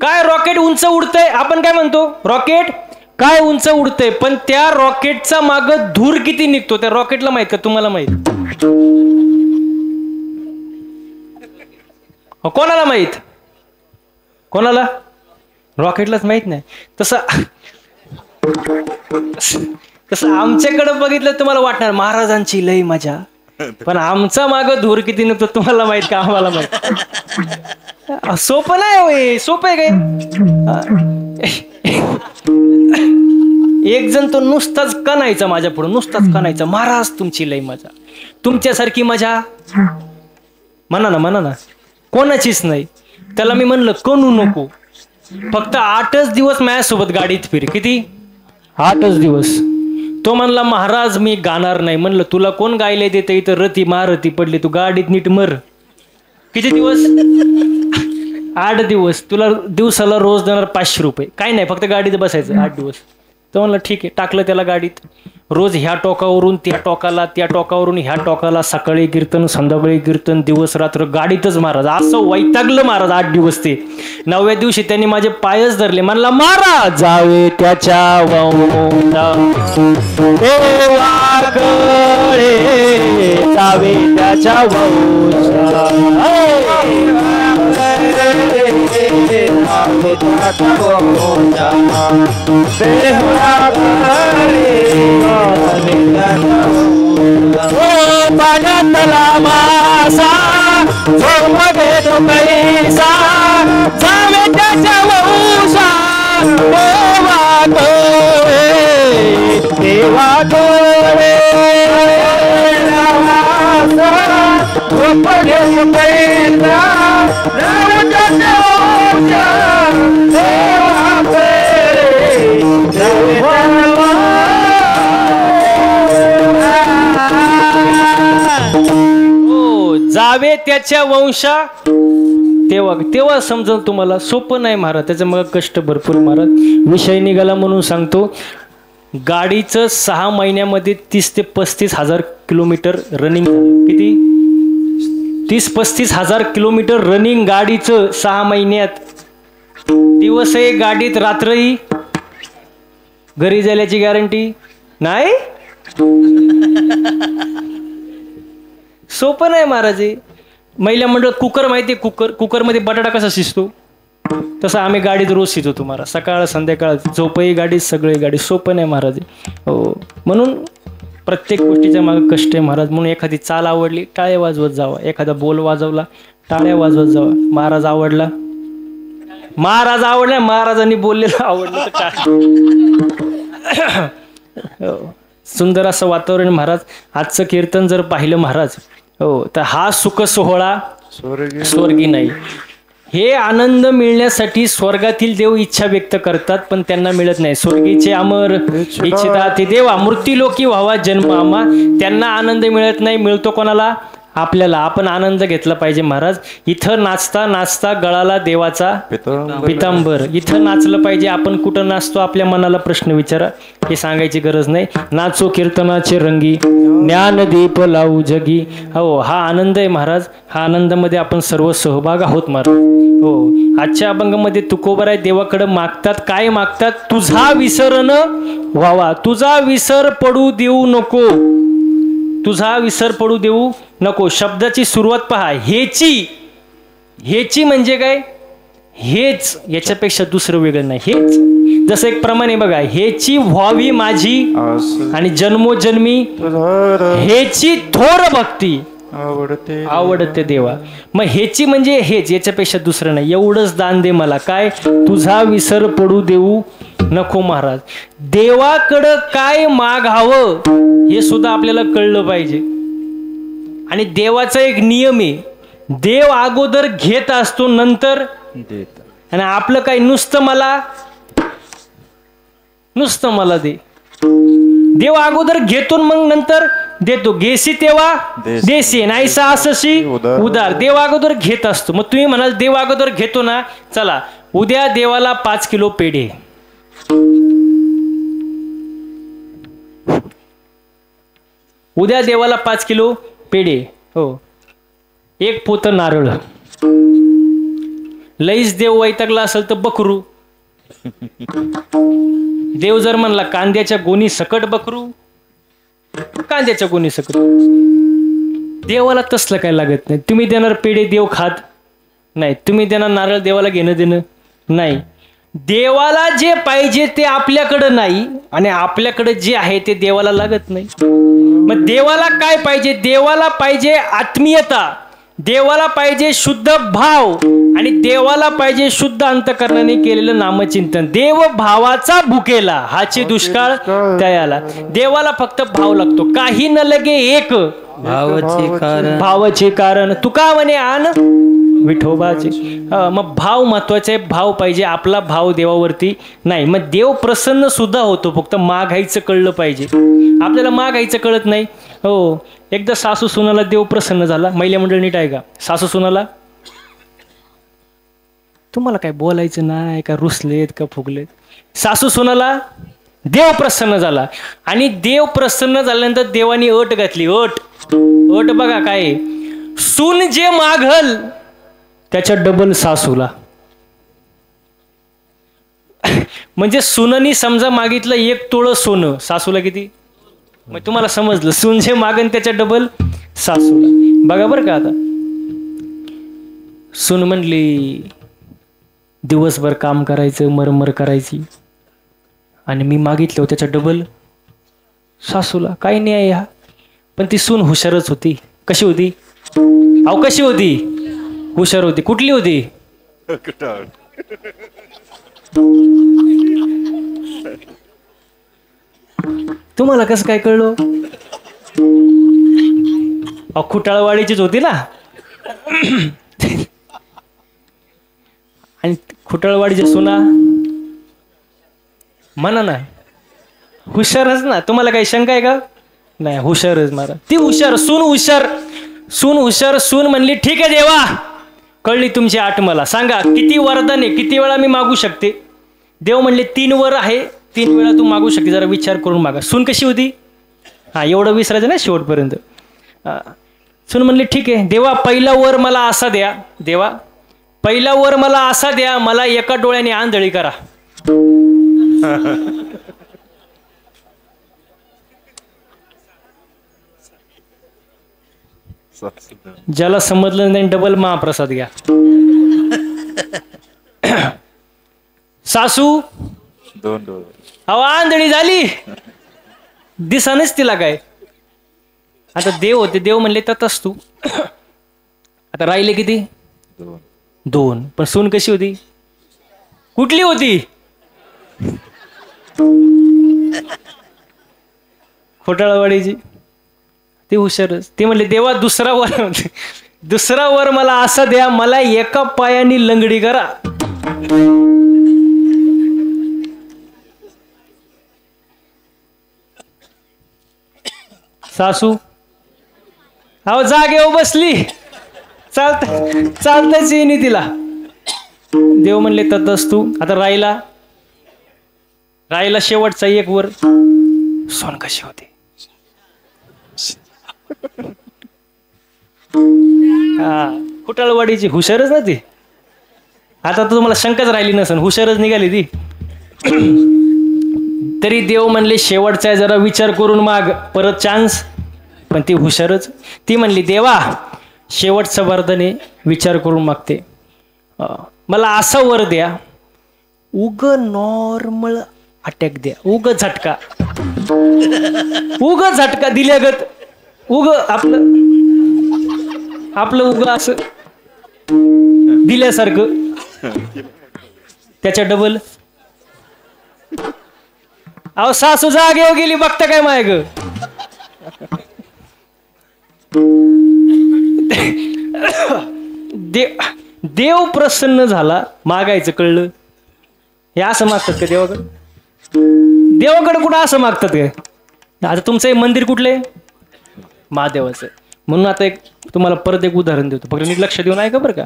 काय रॉकेट उंच उडतंय? आपण काय म्हणतो, रॉकेट काय उंच उडतंय. पण त्या रॉकेटचा माग धूर किती निघतो त्या रॉकेटला माहित का? तुम्हाला माहित? कोणाला माहित? कोणाला? रॉकेटलाच माहित नाही. तसं आमच्याकडे बघितलं तुम्हाला वाटणार महाराजांची लई मजा, पण आमचा माग धूर किती निघतो तुम्हाला माहित का? आम्हाला माहित. सोपं नाही होय. सोपं आहे काय? एक जण तो नुसताच कणायचा माझ्या पुढे, नुसताच कणायचा, महाराज तुमची लई मजा, तुमच्यासारखी मजा म्हणा ना कोणाचीच नाही. त्याला मी म्हणलं कणू नको, फक्त 8च दिवस माझ्यासोबत गाडीत फिर. किती? 8च दिवस. तो म्हणला महाराज मी गाणार नाही. म्हणलं तुला कोण गायले देते? इथं रती महारती पडली, तू गाडीत नीट मर. किती दिवस? 8 दिवस. तुला दिवसाला रोज देणार 500 रुपये. काही नाही, फक्त गाडीत बसायचं 8 दिवस. तो म्हणलं ठीक आहे. टाकलं त्याला गाडीत. रोज ह्या टोकावरून त्या टोकाला, त्या टोकावरून ह्या टोकाला, सकाळी कीर्तन, संध्याकाळी कीर्तन, दिवस रात्र गाडीतच महाराज. असं वैतागलं महाराज 8 दिवस ते. 9व्या दिवशी त्यांनी माझे पायच धरले. म्हणला महाराज जावे त्याच्या वंशा, जावे त्याच्या वंशा, पाण्यातला मासा झोपगे तो पैसा, जावे त्याच्या वंशा, देवा गोळे, देवा गोळे, झोपगे तो पैसा, जावे त्याच्या वंशा, देवा गोळे, जावे त्याच्या वंशा. तेव्हा समजून तुम्हाला सोपं नाही महाराज, त्याचं मग कष्ट भरपूर महाराज. विषय निघाला म्हणून सांगतो. गाडीचं 6 महिन्यामध्ये 30 ते 35 हजार किलोमीटर रनिंग. किती? 30-35 हजार किलोमीटर रनिंग गाडीचं 6 महिन्यात. दिवसही गाडीत, रात्रही. घरी जायची गॅरंटी नाही. सोपं नाही महाराज. महिला मंडळ कुकर माहिती? कुकरमध्ये बटाटा कसा शिजतो तसं आम्ही गाडीत रोज शिजवतो महाराज. सकाळ संध्याकाळ, झोपही गाडीत, सगळे गाडी. सोपं नाही महाराज. हो, म्हणून प्रत्येक गोष्टीच्या मागे कष्ट आहे महाराज. म्हणून एखादी चाल आवडली टाळ्या वाजवत जावा, एखादा बोल वाजवला टाळ्या वाजवत जावा. महाराज आवडला, महाराजांनी बोललेलं आवडलं तर काय. सुंदर असं वातावरण महाराज. आजचं कीर्तन जर पाहिलं महाराज, हो, तर हा सुख सोहळा स्वर्गी नाही. हे आनंद मिळण्यासाठी स्वर्गातील देव इच्छा व्यक्त करतात, पण त्यांना मिळत नाही. स्वर्गीचे अमर इच्छिता ते देवा मृत्यूलोकी व्हावा जन्म आम्हा, त्यांना आनंद मिळत नाही. मिळतो कोणाला? आपल्याला. आपण आनंद घेतला पाहिजे महाराज. इथं नाचता नाचता गळाला देवाचा पितांबर, इथं नाचलं पाहिजे. आपण कुठं नाचतो? आपल्या मनाला प्रश्न विचारा. हे सांगायची गरज नाही. नाचो कीर्तनाचे रंगी, ज्ञानदीप लावू जगी. हो, हा आनंद आहे महाराज. हा आनंदामध्ये आपण सर्व सहभाग आहोत महाराज. हो, आजच्या अभंगामध्ये तुकोबराय देवाकडे मागतात. काय मागतात? तुझा विसर न व्हावा, तुझा विसर पडू देऊ नको, तुझा विसर पडू देऊ नको. शब्दाची सुरुवात पहा. हेची, हेची म्हणजे काय? हेच, याच्यापेक्षा दुसरं वेगळं नाही. हेच जसं एक प्रमाणे बघा, हेची व्हावी माझी आणि जन्मोजन्मी हेची थोर भक्ती आवडते देवा. मग हेची म्हणजे हेच, याच्यापेक्षा दुसरं नाही. एवढंच दान दे मला. काय? तुझा विसर पडू देऊ नको महाराज. देवाकडं काय मागावं हे सुद्धा आपल्याला कळलं पाहिजे. आणि देवाचा एक नियम आहे, देव अगोदर घेत असतो नंतर देत. आणि आपलं काय? नुसतं मला दे. देव अगोदर घेतो मग नंतर देतो. घेसी तेव्हा देसी, नाहीसा असशी उदार. देव अगोदर घेत असतो. मग तुम्ही म्हणाल देव अगोदर घेतो ना, चला उद्या देवाला 5 किलो पेढे, उद्या देवाला 5 किलो पेढे, हो, 1 पोत नारळ. लईच देव वैतागला असेल तर बकरू. देव जर म्हणला कांद्याच्या गोणी सकट बकरू, कांद्याच्या गोणी सकट. देवाला तसलं काय लागत नाही. तुम्ही देणार पेढे, देव खात नाही. तुम्ही देणार नारळ, देवाला घेणं देणं नाही. देवाला जे पाहिजे ते आपल्याकडं नाही, आणि आपल्याकडे जे आहे ते देवाला लागत नाही. मग देवाला काय पाहिजे? देवाला पाहिजे आत्मीयता, देवाला पाहिजे शुद्ध भाव, आणि देवाला पाहिजे शुद्ध अंतकरणाने केलेलं नामचिंतन. देव भावाचा भुकेला हाची दुष्काळ त्याला. देवाला फक्त भाव लागतो. काही न लगे एक भावाचे कारण तुका म्हणे आण विठोबाचे. मग भाव महत्वाचे. भाव पाहिजे. आपला भाव देवावरती नाही. मग देव प्रसन्न सुद्धा होतो, फक्त मागायचं कळलं पाहिजे. आपल्याला मागायचं कळत नाही. हो, एकदा सासू सुनाला देव प्रसन्न झाला. महिला मंडळ नीट आहे का? सासू सुनाला, तुम्हाला काय बोलायचं नाही का? रुसलेत का फुगलेत? सासू सुनाला देव प्रसन्न झाला. आणि देव प्रसन्न झाल्यानंतर देवानी अट घातली. अट बघा काय? सून जे मागल त्याच्या डबल सासूला. म्हणजे सुननी समजा मागितलं 1 तोळं सोनं, सासूला किती? मग तुम्हाला समजलं, सून जे मागन त्याच्या डबल सासूला. बघा बरं का, आता सून म्हणली दिवसभर काम करायचं, मरमर करायची, आणि मी मागितलं त्याच्या डबल सासूला. काही नाही आहे हा. पण ती सून हुशारच होती. कशी होती? अहो कशी होती? हुशार होती. कुठली होती? तुम्हाला कसं काय कळलं? अहो खुटाळवाडीचीच होती ना. आणि खुटाळवाडीच्या सुना म्हणा ना, हुशारच ना. तुम्हाला काही शंका आहे का? नाही, हुशारच मारा. ती हुशार, सून हुशार, सून हुशार. सून म्हणली ठीक आहे देवा, कळली तुमची आठ. मला सांगा किती वरदान आहे, किती वेळा मी मागू शकते? देव म्हणले 3 वर आहे, 3 वेळा तू मागू शकते. जरा विचार करून मागा. सून कशी होती? हा, एवढं विसरायचं ना शेवटपर्यंत. सून म्हणली ठीक आहे देवा, पहिला वर मला असा द्या. देवा पहिला वर मला असा द्या, मला एका डोळ्याने आंधळी करा. ज्याला समजलं नाही डबल महाप्रसाद घ्या. सासू 2 डोळे. अहो आंधळी झाली, दिसानच तिला काय. आता देव होते, देव म्हणले ततच तू. आता राहिले किती? 2. पण सून कशी होती? कुठली होती? खोटाळवाडीची. ते हुशारच. ते म्हणले देवा दुसरा वर दुसरा वर मला असं द्या, मला एका पायाने लंगडी करा. सासू अहो जागेवर बसली, चालताच येईनी तिला. देव म्हणले ततच तू. आता राहिला शेवटचा एक वर. सोन कशी होते. हा कुटाळवाडीची हुशारच ना ती. आता तर तुम्हाला शंकाच राहिली नसेल, हुशारच निघाली ती. तरी देव म्हणले शेवटचा जरा विचार करून माग, परत चान्स. पण ती हुशारच. ती म्हणली देवा शेवटचं वरदान आहे, विचार करून मागते. मला असा वर द्या, उग नॉर्मल अटॅक द्या, उग झटका दिल्यागत, उग आपलं उग असं दिल्यासारखं, त्याच्या डबल. अहो सासू जागेवर गेली, बघता काय माय ग. देव प्रसन्न झाला, मागायचं कळलं. हे असं मागतात का देवाकडे? देवाकडे कुठं असं मागतात काय? आता तुमचं हे मंदिर कुठले? महादेवाचं. म्हणून आता एक तुम्हाला परत एक उदाहरण देतो, फक्त नीट लक्ष देऊन ऐका बरं का.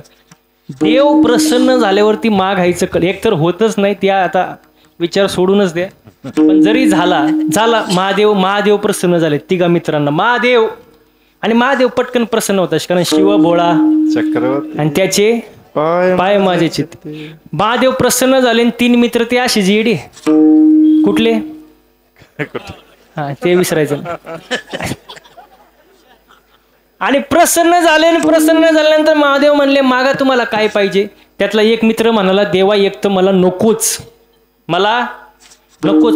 देव प्रसन्न झाल्यावरती मागायचं कळ एक तर होतच नाही, त्या आता विचार सोडूनच द्या. पण जरी झाला महादेव प्रसन्न झाले तिघा मित्रांना. महादेव पटकन प्रसन्न होता, कारण शिव भोळा चक्रवर्ती आणि त्याचे पाय माझे चित. महादेव प्रसन्न झाले, 3 मित्र ते अशी जेडी. कुठले? हा ते विसरायचं. आणि प्रसन्न झाल्यानंतर महादेव म्हणले मागा तुम्हाला काय पाहिजे. त्यातला एक मित्र म्हणाला देवा एक तर मला नकोच,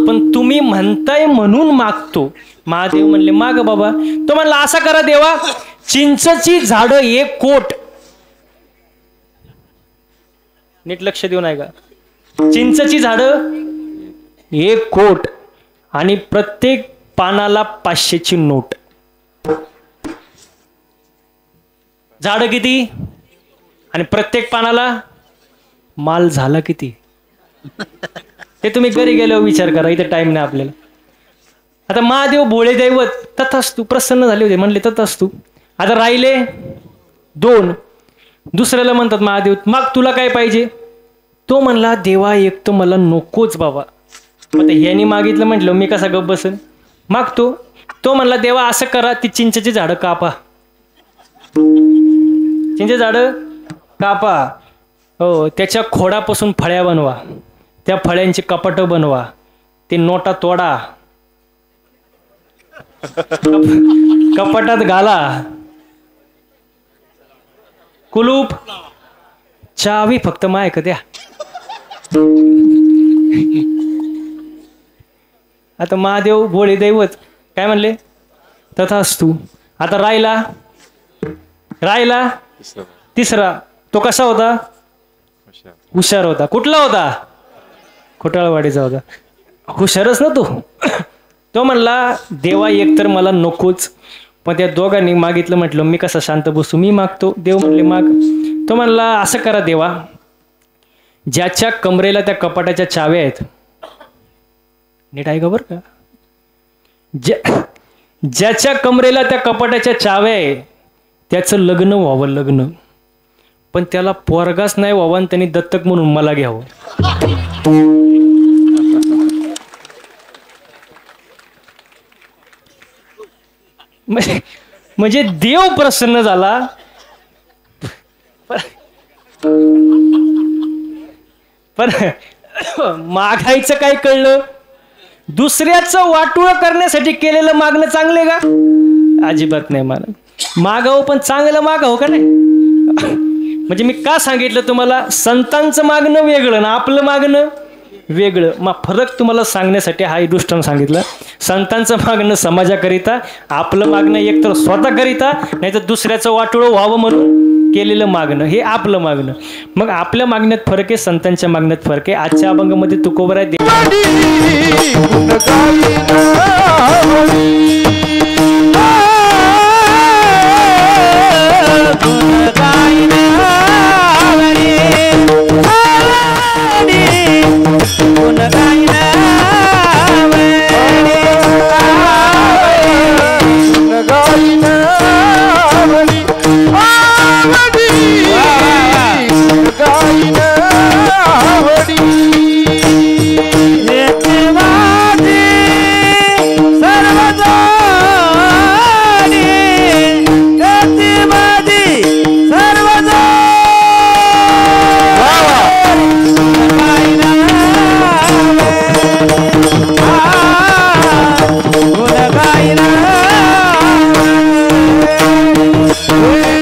पण तुम्ही म्हणताय म्हणून मागतो. महादेव म्हणले माग बाबा. तो म्हणला असा करा देवा, चिंचची झाड 1 कोट. नीट लक्ष देऊन आहे का. चिंचची झाड 1 कोट आणि प्रत्येक पानाला 500ची नोट. झाड किती आणि प्रत्येक पानाला माल झाला किती, ते तुम्ही घरी गेल्यावर विचार करा. इथे टाइम नाही आपल्याला. आता महादेव भोळे दैवत तथास्तु प्रसन्न झाले होते, म्हणले तथास्तु. आता राहिले 2. दुसऱ्याला म्हणतात महादेव मग तुला काय पाहिजे. तो म्हणला देवा एक तर मला नकोच बाबा. आता ह्यानी मागितलं म्हटलं मी कसा गप्प बसन, मागतो. तो म्हणला देवा असं करा, ती चिंचेची झाडं कापा, चिंचेची झाडं कापा. हो त्याच्या खोडापासून फळ्या बनवा, त्या फळ्यांची कपाटं बनवा, ते नोटा तोडा, कपाटात घाला, कुलूप चावी फक्त मायक द्या. आता महादेव भोळे दैवत काय म्हणले तथास्तु. आता राहिला 3रा. तो कसा होता? हुशार होता. कुठला होता? कुटाळवाडीचा होता. हुशारच ना तो म्हणला देवा एक तर मला नकोच, पण त्या दोघांनी मागितलं. म्हटलं मी कसा शांत बसू, मी मागतो. देव म्हणले माग. तो म्हणला असं करा देवा, ज्याच्या कमरेला त्या कपाटाच्या चाव्या आहेत, नीट आहे का बरं का, ज्याच्या कमरेला त्या कपाटाच्या चाव्या आहे त्याचं लग्न व्हावं, लग्न. पण त्याला पोरगाच नाही व्हावा आणि त्यांनी दत्तक म्हणून मला घ्यावं. म्हणजे देव प्रसन्न झाला. पण मागायचं काय कळलं, दुसऱ्याचं वाटोळं करण्यासाठी केलेलं मागणं चांगले का? अजिबात नाही. मला मागावं पण चांगलं मागावं का नाही. म्हणजे मी का सांगितलं तुम्हाला, संतांचं मागणं वेगळं ना आपलं मागणं वेगळं. मग फरक तुम्हाला सांगण्यासाठी हा दृष्टांत सांगितलं. संतांचं मागणं समाजाकरिता, आपलं मागणं एकतर स्वतःकरिता, नाही तर दुसऱ्याचं वाटोळं व्हावं म्हणून केलेलं मागणं हे आपलं मागणं. मग आपल्या मागण्यात फरक आहे, संतांच्या मागण्यात फरक आहे. आजच्या अभंगामध्ये तुकोबरा आहे.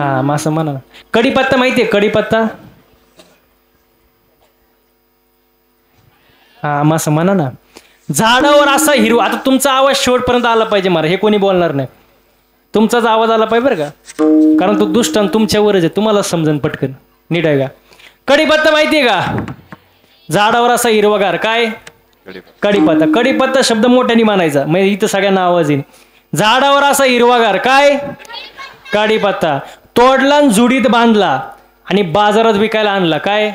हा मग असं म्हणा. कढीपत्ता माहितीये कढीपत्ता? हा मग असं म्हणा ना. झाडावर असा हिरवा, आता तुमचा आवाज शेवटपर्यंत आला पाहिजे मला, हे कोणी बोलणार नाही, तुमचाच आवाज आला पाहिजे बरं का, कारण तो दुष्टांत तुमच्यावरच आहे, तुम्हाला समजन पटकन. नीट आहे का? कढीपत्ता माहितीये का? झाडावर असा हिरवागार काय? कढीपत्ता. कढीपत्ता शब्द मोठ्याने मानायचा, म्हणजे इथं सगळ्यांना आवाज येईल. झाडावर असा हिरवागार काय? कढीपत्ता. तोडला जुडीत बांधला आणि बाजारात विकायला आणला काय?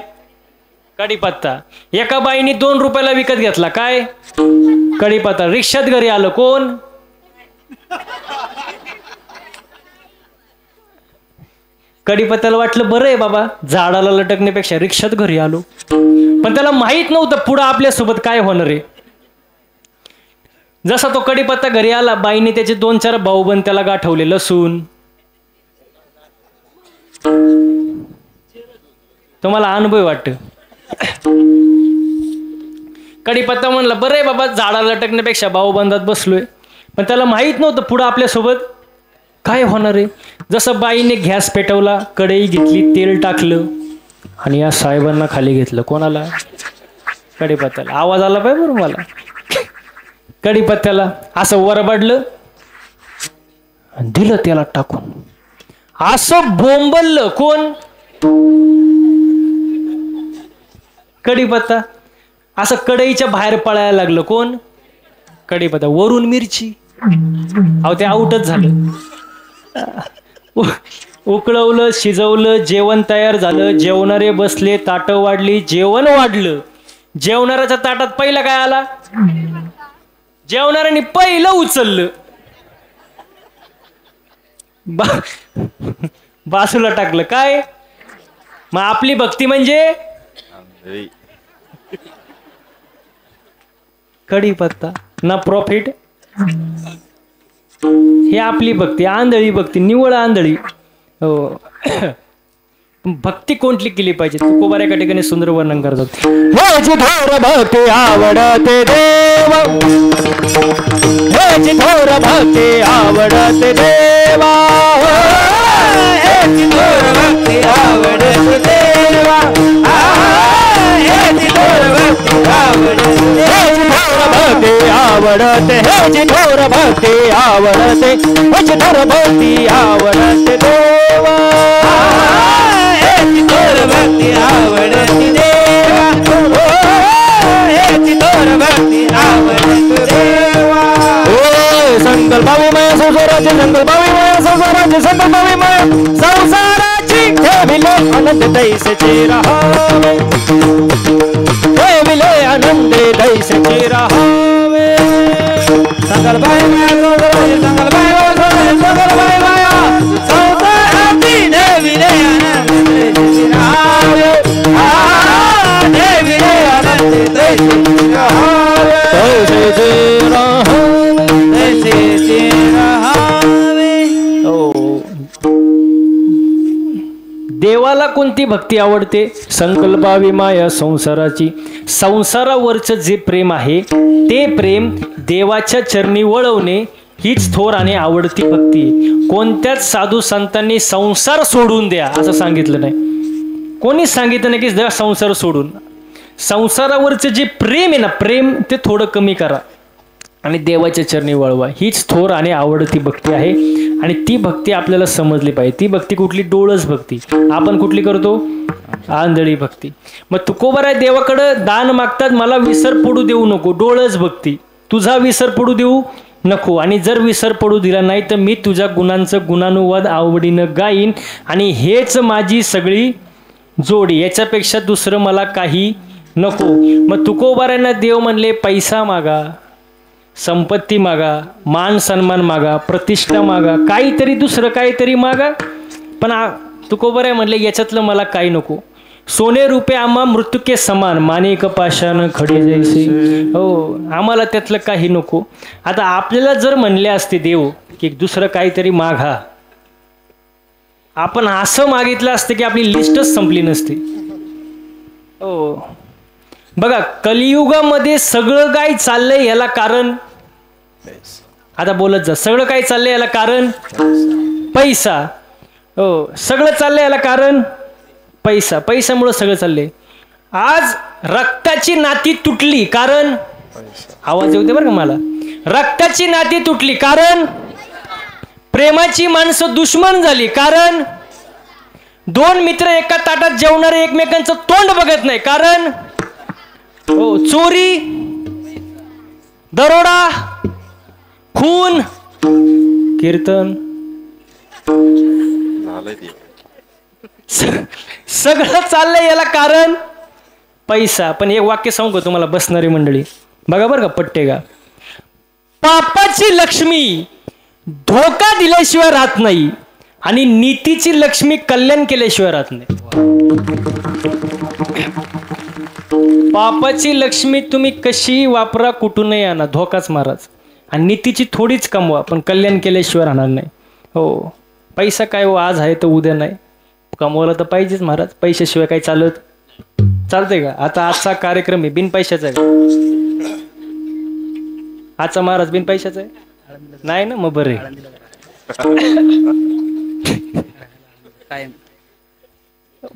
कढीपत्ता. एका बाईने 2 रुपयाला विकत घेतला काय? कढीपत्ता. रिक्षात घरी आलं कोण? कढीपत्त्याला वाटलं बरं आहे बाबा, झाडाला लटकण्यापेक्षा रिक्षात घरी आलो, पण त्याला माहित नव्हतं पुढं आपल्यासोबत काय होणार आहे. जसा तो कढीपत्ता घरी आला, बाईने त्याचे 2-4 भाऊबंद त्याला गाठवले, लसूण. तुम्हाला अनुभव वाटत? कढीपत्ता म्हणला बरं आहे बाबा, झाडाला लटकण्यापेक्षा भाऊबंदात बसलोय, पण त्याला माहित नव्हतं पुढं आपल्यासोबत काय होणार आहे. जसं बाईने गॅस पेटवला, कढई घेतली, तेल टाकलं आणि या साहेबांना खाली घेतलं. कोणाला? कढीपत्त्याला. आवाज आला पाहिजे बरं मला. कढीपत्त्याला असं वरबडलं आणि दिलं त्याला टाकून, असं बोंबललं कोण? कढीपत्ता. असं कढईच्या बाहेर पळायला लागलं कोण? कढीपत्ता. वरून मिरची. अहो ते आउटच झालं. उकळवलं, शिजवलं, जेवण तयार झालं, जेवणारे बसले, ताटं वाढली, जेवण वाढलं. जेवणाऱ्याच्या ताटात पहिला काय आला? जेवणाऱ्याने पहिलं उचललं, बाजूला टाकलं काय? मग आपली भक्ती म्हणजे कढीपत्ता ना प्रॉफिट. हे आपली भक्ती, आंधळी भक्ती, निवळ आंधळी. हो. भक्ती कोणती केली पाहिजे? तुकोबार एका ठिकाणी सुंदर वर्णन करतात. हेची थोर भक्ती आवडते देवा, हेची थोर भक्ती आवडते देवा, हेची थोर भक्ती आवडते देवा, हेची थोर भक्ती आवडते, हेची थोर भक्ती आवडते, हेची थोर भक्ती आवडते, हेची थोर भक्ती आवडते देवा, हेची थोर भक्ती आवडते देवा, हेची थोर भक्ती आवडते देवा. ओ संकल्पाविमय संसाराची, संकल्पाविमय संसाराची, संकल्पाविमय संसाराची, ठेविले आनंद दैसेचे रहावे, ठेविले आनंद दैसेचे रहावे. संकल्पाविमय संसाराची, संकल्पाविमय संकल्पाविमय संसाराची, ठेविले आनंद दैसेचे रहावे, ठेविले आनंद दैसेचे रहावे, दैसेचे रहावे, दैसेचे रहावे. देवाला कोणती भक्ती आवडते? संकल्पाविमय संसाराची. संसारावरचं जे प्रेम आहे ते प्रेम देवाच्या चरणी वळवणे हीच थोर आणि आवडती भक्ती. कोणत्याच साधू संतांनी संसार सोडून द्या असं सांगितलं नाही. कोणीच सांगितलं नाही की द्या संसार सोडून. संसारावरचं जे प्रेम आहे ना, प्रेम ते थोडं कमी करा आणि देवाच्या चरणी वळवा. हीच थोर आणि आवडती भक्ती आहे आणि ती भक्ती आपल्याला समजली पाहिजे. ती भक्ती कुठली? डोळस भक्ती. आपण कुठली करतो? आंधळी भक्ती. मग तुकोबाराय देवाकडं दान मागतात, मला विसर पडू देऊ नको. डोळस भक्ती. तुझा विसर पडू देऊ नको, आणि जर विसर पडू दिला नाही तर मी तुझ्या गुणांचं गुणानुवाद आवडीनं गाईन आणि हेच माझी सगळी जोडी, याच्यापेक्षा दुसरं मला काही नको. मग तुकोबारायांना देव म्हणले पैसा मागा, संपत्ती मागा, मान सन्मान मागा, प्रतिष्ठा मागा, काहीतरी दुसरं काहीतरी मागा, पण तुकोबाराय म्हणले याच्यातलं मला काही नको. सोने रुपये आम्हा मृत्यू के समान, माणिक पाषाण खडे जैसे. हो, आम्हाला त्यातलं काही नको. आता आपल्याला जर म्हणले असते देव की दुसरं काहीतरी मागा, आपण असं मागितलं असतं की आपली लिस्टच संपली नसती. हो, बघा कलियुगामध्ये सगळं काय चाललंय याला कारण, आता बोलत जा, सगळं काय चाललंय याला कारण पैसा. हो, सगळं चाललंय याला कारण पैसा. पैशामुळे सगळं चाललंय. आज रक्ताची नाती तुटली कारण आवाज येऊ दे बरं का मला. रक्ताची नाती तुटली कारण प्रेमाची माणसं दुश्मन झाली कारण दोन मित्र एका ताटात जेवणारे एकमेकांचं तोंड बघत नाही कारण हो, चोरी, दरोडा, खून, कीर्तन, सगळं चाललंय याला कारण पैसा. पण एक वाक्य सांगू का तुम्हाला बसणारी मंडळी, बघा बरं का पट्टे का. पापाची लक्ष्मी धोका दिल्याशिवाय राहत नाही आणि नीतीची लक्ष्मी कल्याण केल्याशिवाय राहत नाही. पापाची लक्ष्मी तुम्ही कशी वापरा, कुठूनही आणा, धोकाच महाराज. आणि नीतीची थोडीच कमवा, पण कल्याण केल्याशिवाय राहणार नाही. हो, पैसा काय हो, आज आहे तर उद्या नाही. कमवलं तर पाहिजेच महाराज. पैशाशिवाय काही चालतंय का. आता आजचा कार्यक्रम आहे बिन पैशाचा आहे. आजचा महाराज बिन पैशाचा आहे नाही ना, मग बरं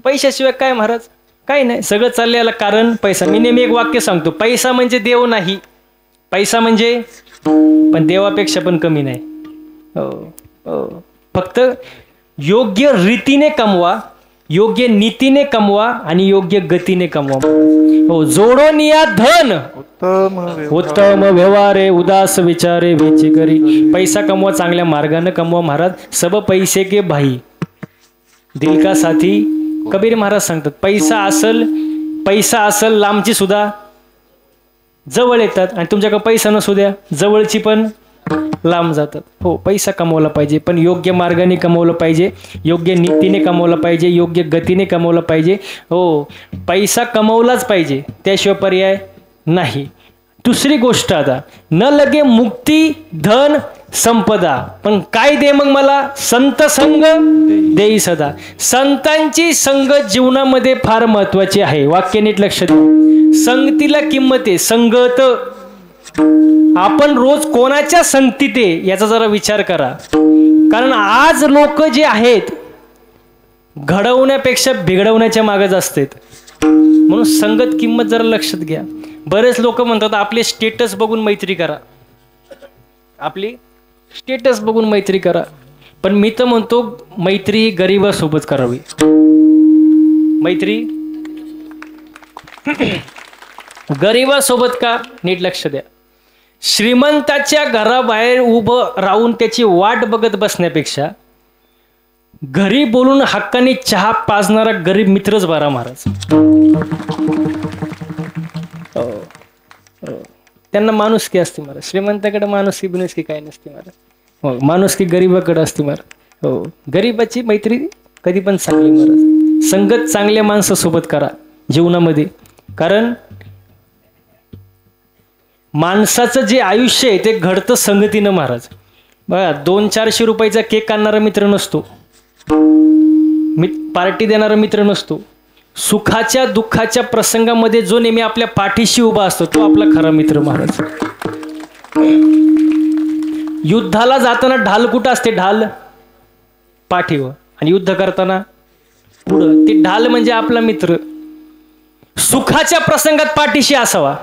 पैशाशिवाय काय महाराज, काही नाही. सगळं चाललं याला कारण पैसा. मी नेहमी एक वाक्य सांगतो, पैसा म्हणजे देव नाही. पैसा म्हणजे पण देवापेक्षा पण कमी नाही. हो हो, फक्त योग्य रीतीने कमवा, योग्य नीतीने कमवा आणि योग्य गतीने कमवा. हो, जोडून या धन उत्तम व्यवहारे उदास विचारे वेची करी. पैसा कमवा, चांगल्या मार्गाने कमवा महाराज. सब पैसे के भाई दिल का साथी कबीर महाराज सांगतात. पैसा असल लांबची सुद्धा जवळ येतात आणि तुमच्याकडे पैसा नसू द्या जवळची पण लांब जातात. हो, पैसा कमवला पाहिजे पण योग्य मार्गाने कमवलं पाहिजे, योग्य नीतीने कमवलं पाहिजे, योग्य गतीने कमवलं पाहिजे. हो, पैसा कमवलाच पाहिजे, त्याशिवाय पर्याय नाही. दुसरी गोष्ट, आता न लगे मुक्ती धन संपदा, पण काय दे मग मला, संत संग देई सदा. संतांची संगत जीवनामध्ये फार महत्वाची आहे. वाक्य नीट लक्ष द्या. संगतीला किंमत आहे. संगत, आपण रोज कोणाच्या संगतीत आहे याचा जरा विचार करा. कारण आज लोक जे आहेत घडवण्यापेक्षा बिघडवण्याच्या मागच असतात. म्हणून संगत किंमत जरा लक्षात घ्या. बरेच लोक म्हणतात आपले स्टेटस बघून मैत्री करा, आपली स्टेटस बघून मैत्री करा. पण मी तर म्हणतो मैत्री गरिबासोबत करावी. मैत्री गरिबासोबत का, नीट लक्ष द्या. श्रीमंताच्या घराबाहेर उभं राहून त्याची वाट बघत बसण्यापेक्षा घरी बोलून हक्काने चहा पाजणारा गरीब मित्रच बरा महाराज. त्यांना माणुसकी असते महाराज. श्रीमंताकडे माणुसकी बिनुसकी काय नसते महाराज. हो, माणुसकी गरीबाकडे असते महाराज. हो, गरीबाची मैत्री कधी पण चांगली महाराज. संगत चांगल्या माणसासोबत करा जीवनामध्ये. कारण माणसाचं जे आयुष्य आहे ते घडतं संगतीनं महाराज. बघा, 200-400 रुपयाचा केक आणणारा मित्र नसतो, पार्टी देणारा मित्र नसतो. सुखाच्या दुःखाच्या प्रसंगामध्ये जो नेहमी आपल्या पाठीशी उभा असतो तो आपला खरा मित्र महाराज. युद्धाला जाताना ढाल कुठं असते, ढाल पाठीवर, आणि युद्ध करताना पुढं. ते ढाल म्हणजे आपला मित्र. सुखाच्या प्रसंगात पाठीशी असावा,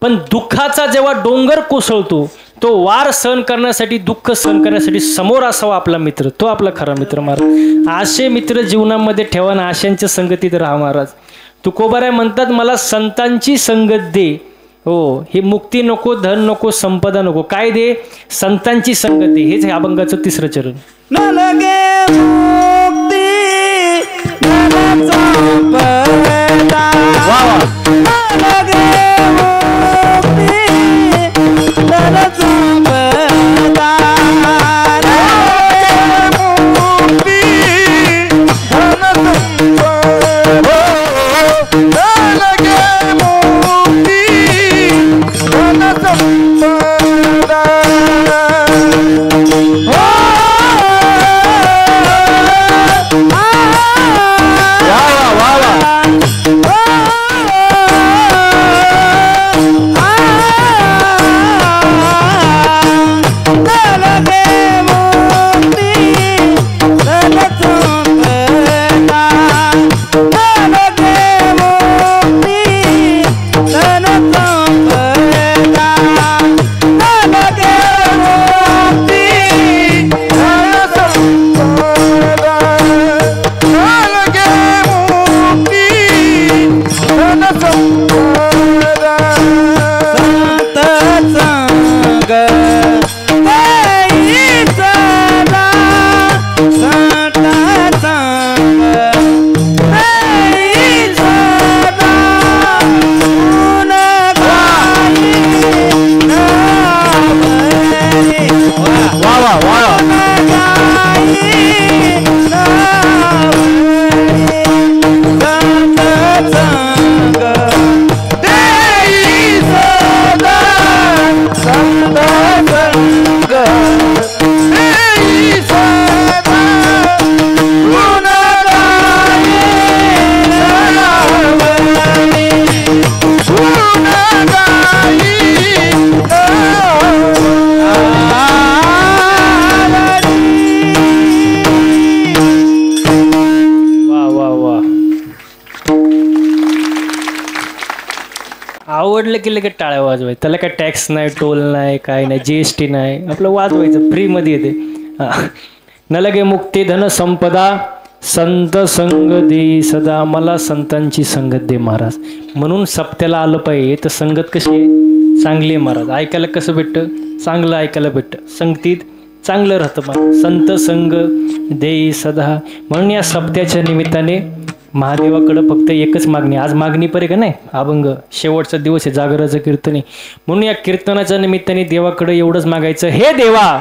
पण दुःखाचा जेव्हा डोंगर कोसळतो तो वार सहन करण्यासाठी, दुःख सहन करण्यासाठी समोर असावा आपला मित्र. तो आपला खरा मित्र महाराज. असे मित्र जीवनामध्ये ठेवा ना, आशांच्या संगतीत राहा महाराज. तुकोबाराय म्हणतात मला संतांची संगत दे. हो, हे मुक्ती नको, धन नको, संपदा नको, काय दे, संतांची संगत दे. हेच अभंगाचं 3रं चरण. वा वा. आवडलं की लगेच टाळ्या वाजवायचं, त्याला काय टॅक्स नाही, टोल नाही, काय नाही, GST नाही, आपलं वाजवायचं, फ्रीमध्ये येते. न लगे मुक्ती धन संपदा संत संग दे सदा, मला संतांची संगत दे महाराज. म्हणून सप्त्याला आलं पाहिजे. तर संगत कशी आहे? चांगली आहे महाराज. ऐकायला कसं भेटतं? चांगलं ऐकायला भेटतं, संगतीत चांगलं राहतं महाराज. संत संग दे सदा. म्हणून या सप्त्याच्या निमित्ताने महादेवाकडं फक्त एकच मागणी. आज मागणी परे का नाही, अभंग शेवटचा दिवस आहे, जागराचं कीर्तन आहे. म्हणून या कीर्तनाच्या निमित्ताने देवाकडे एवढंच मागायचं, हे देवा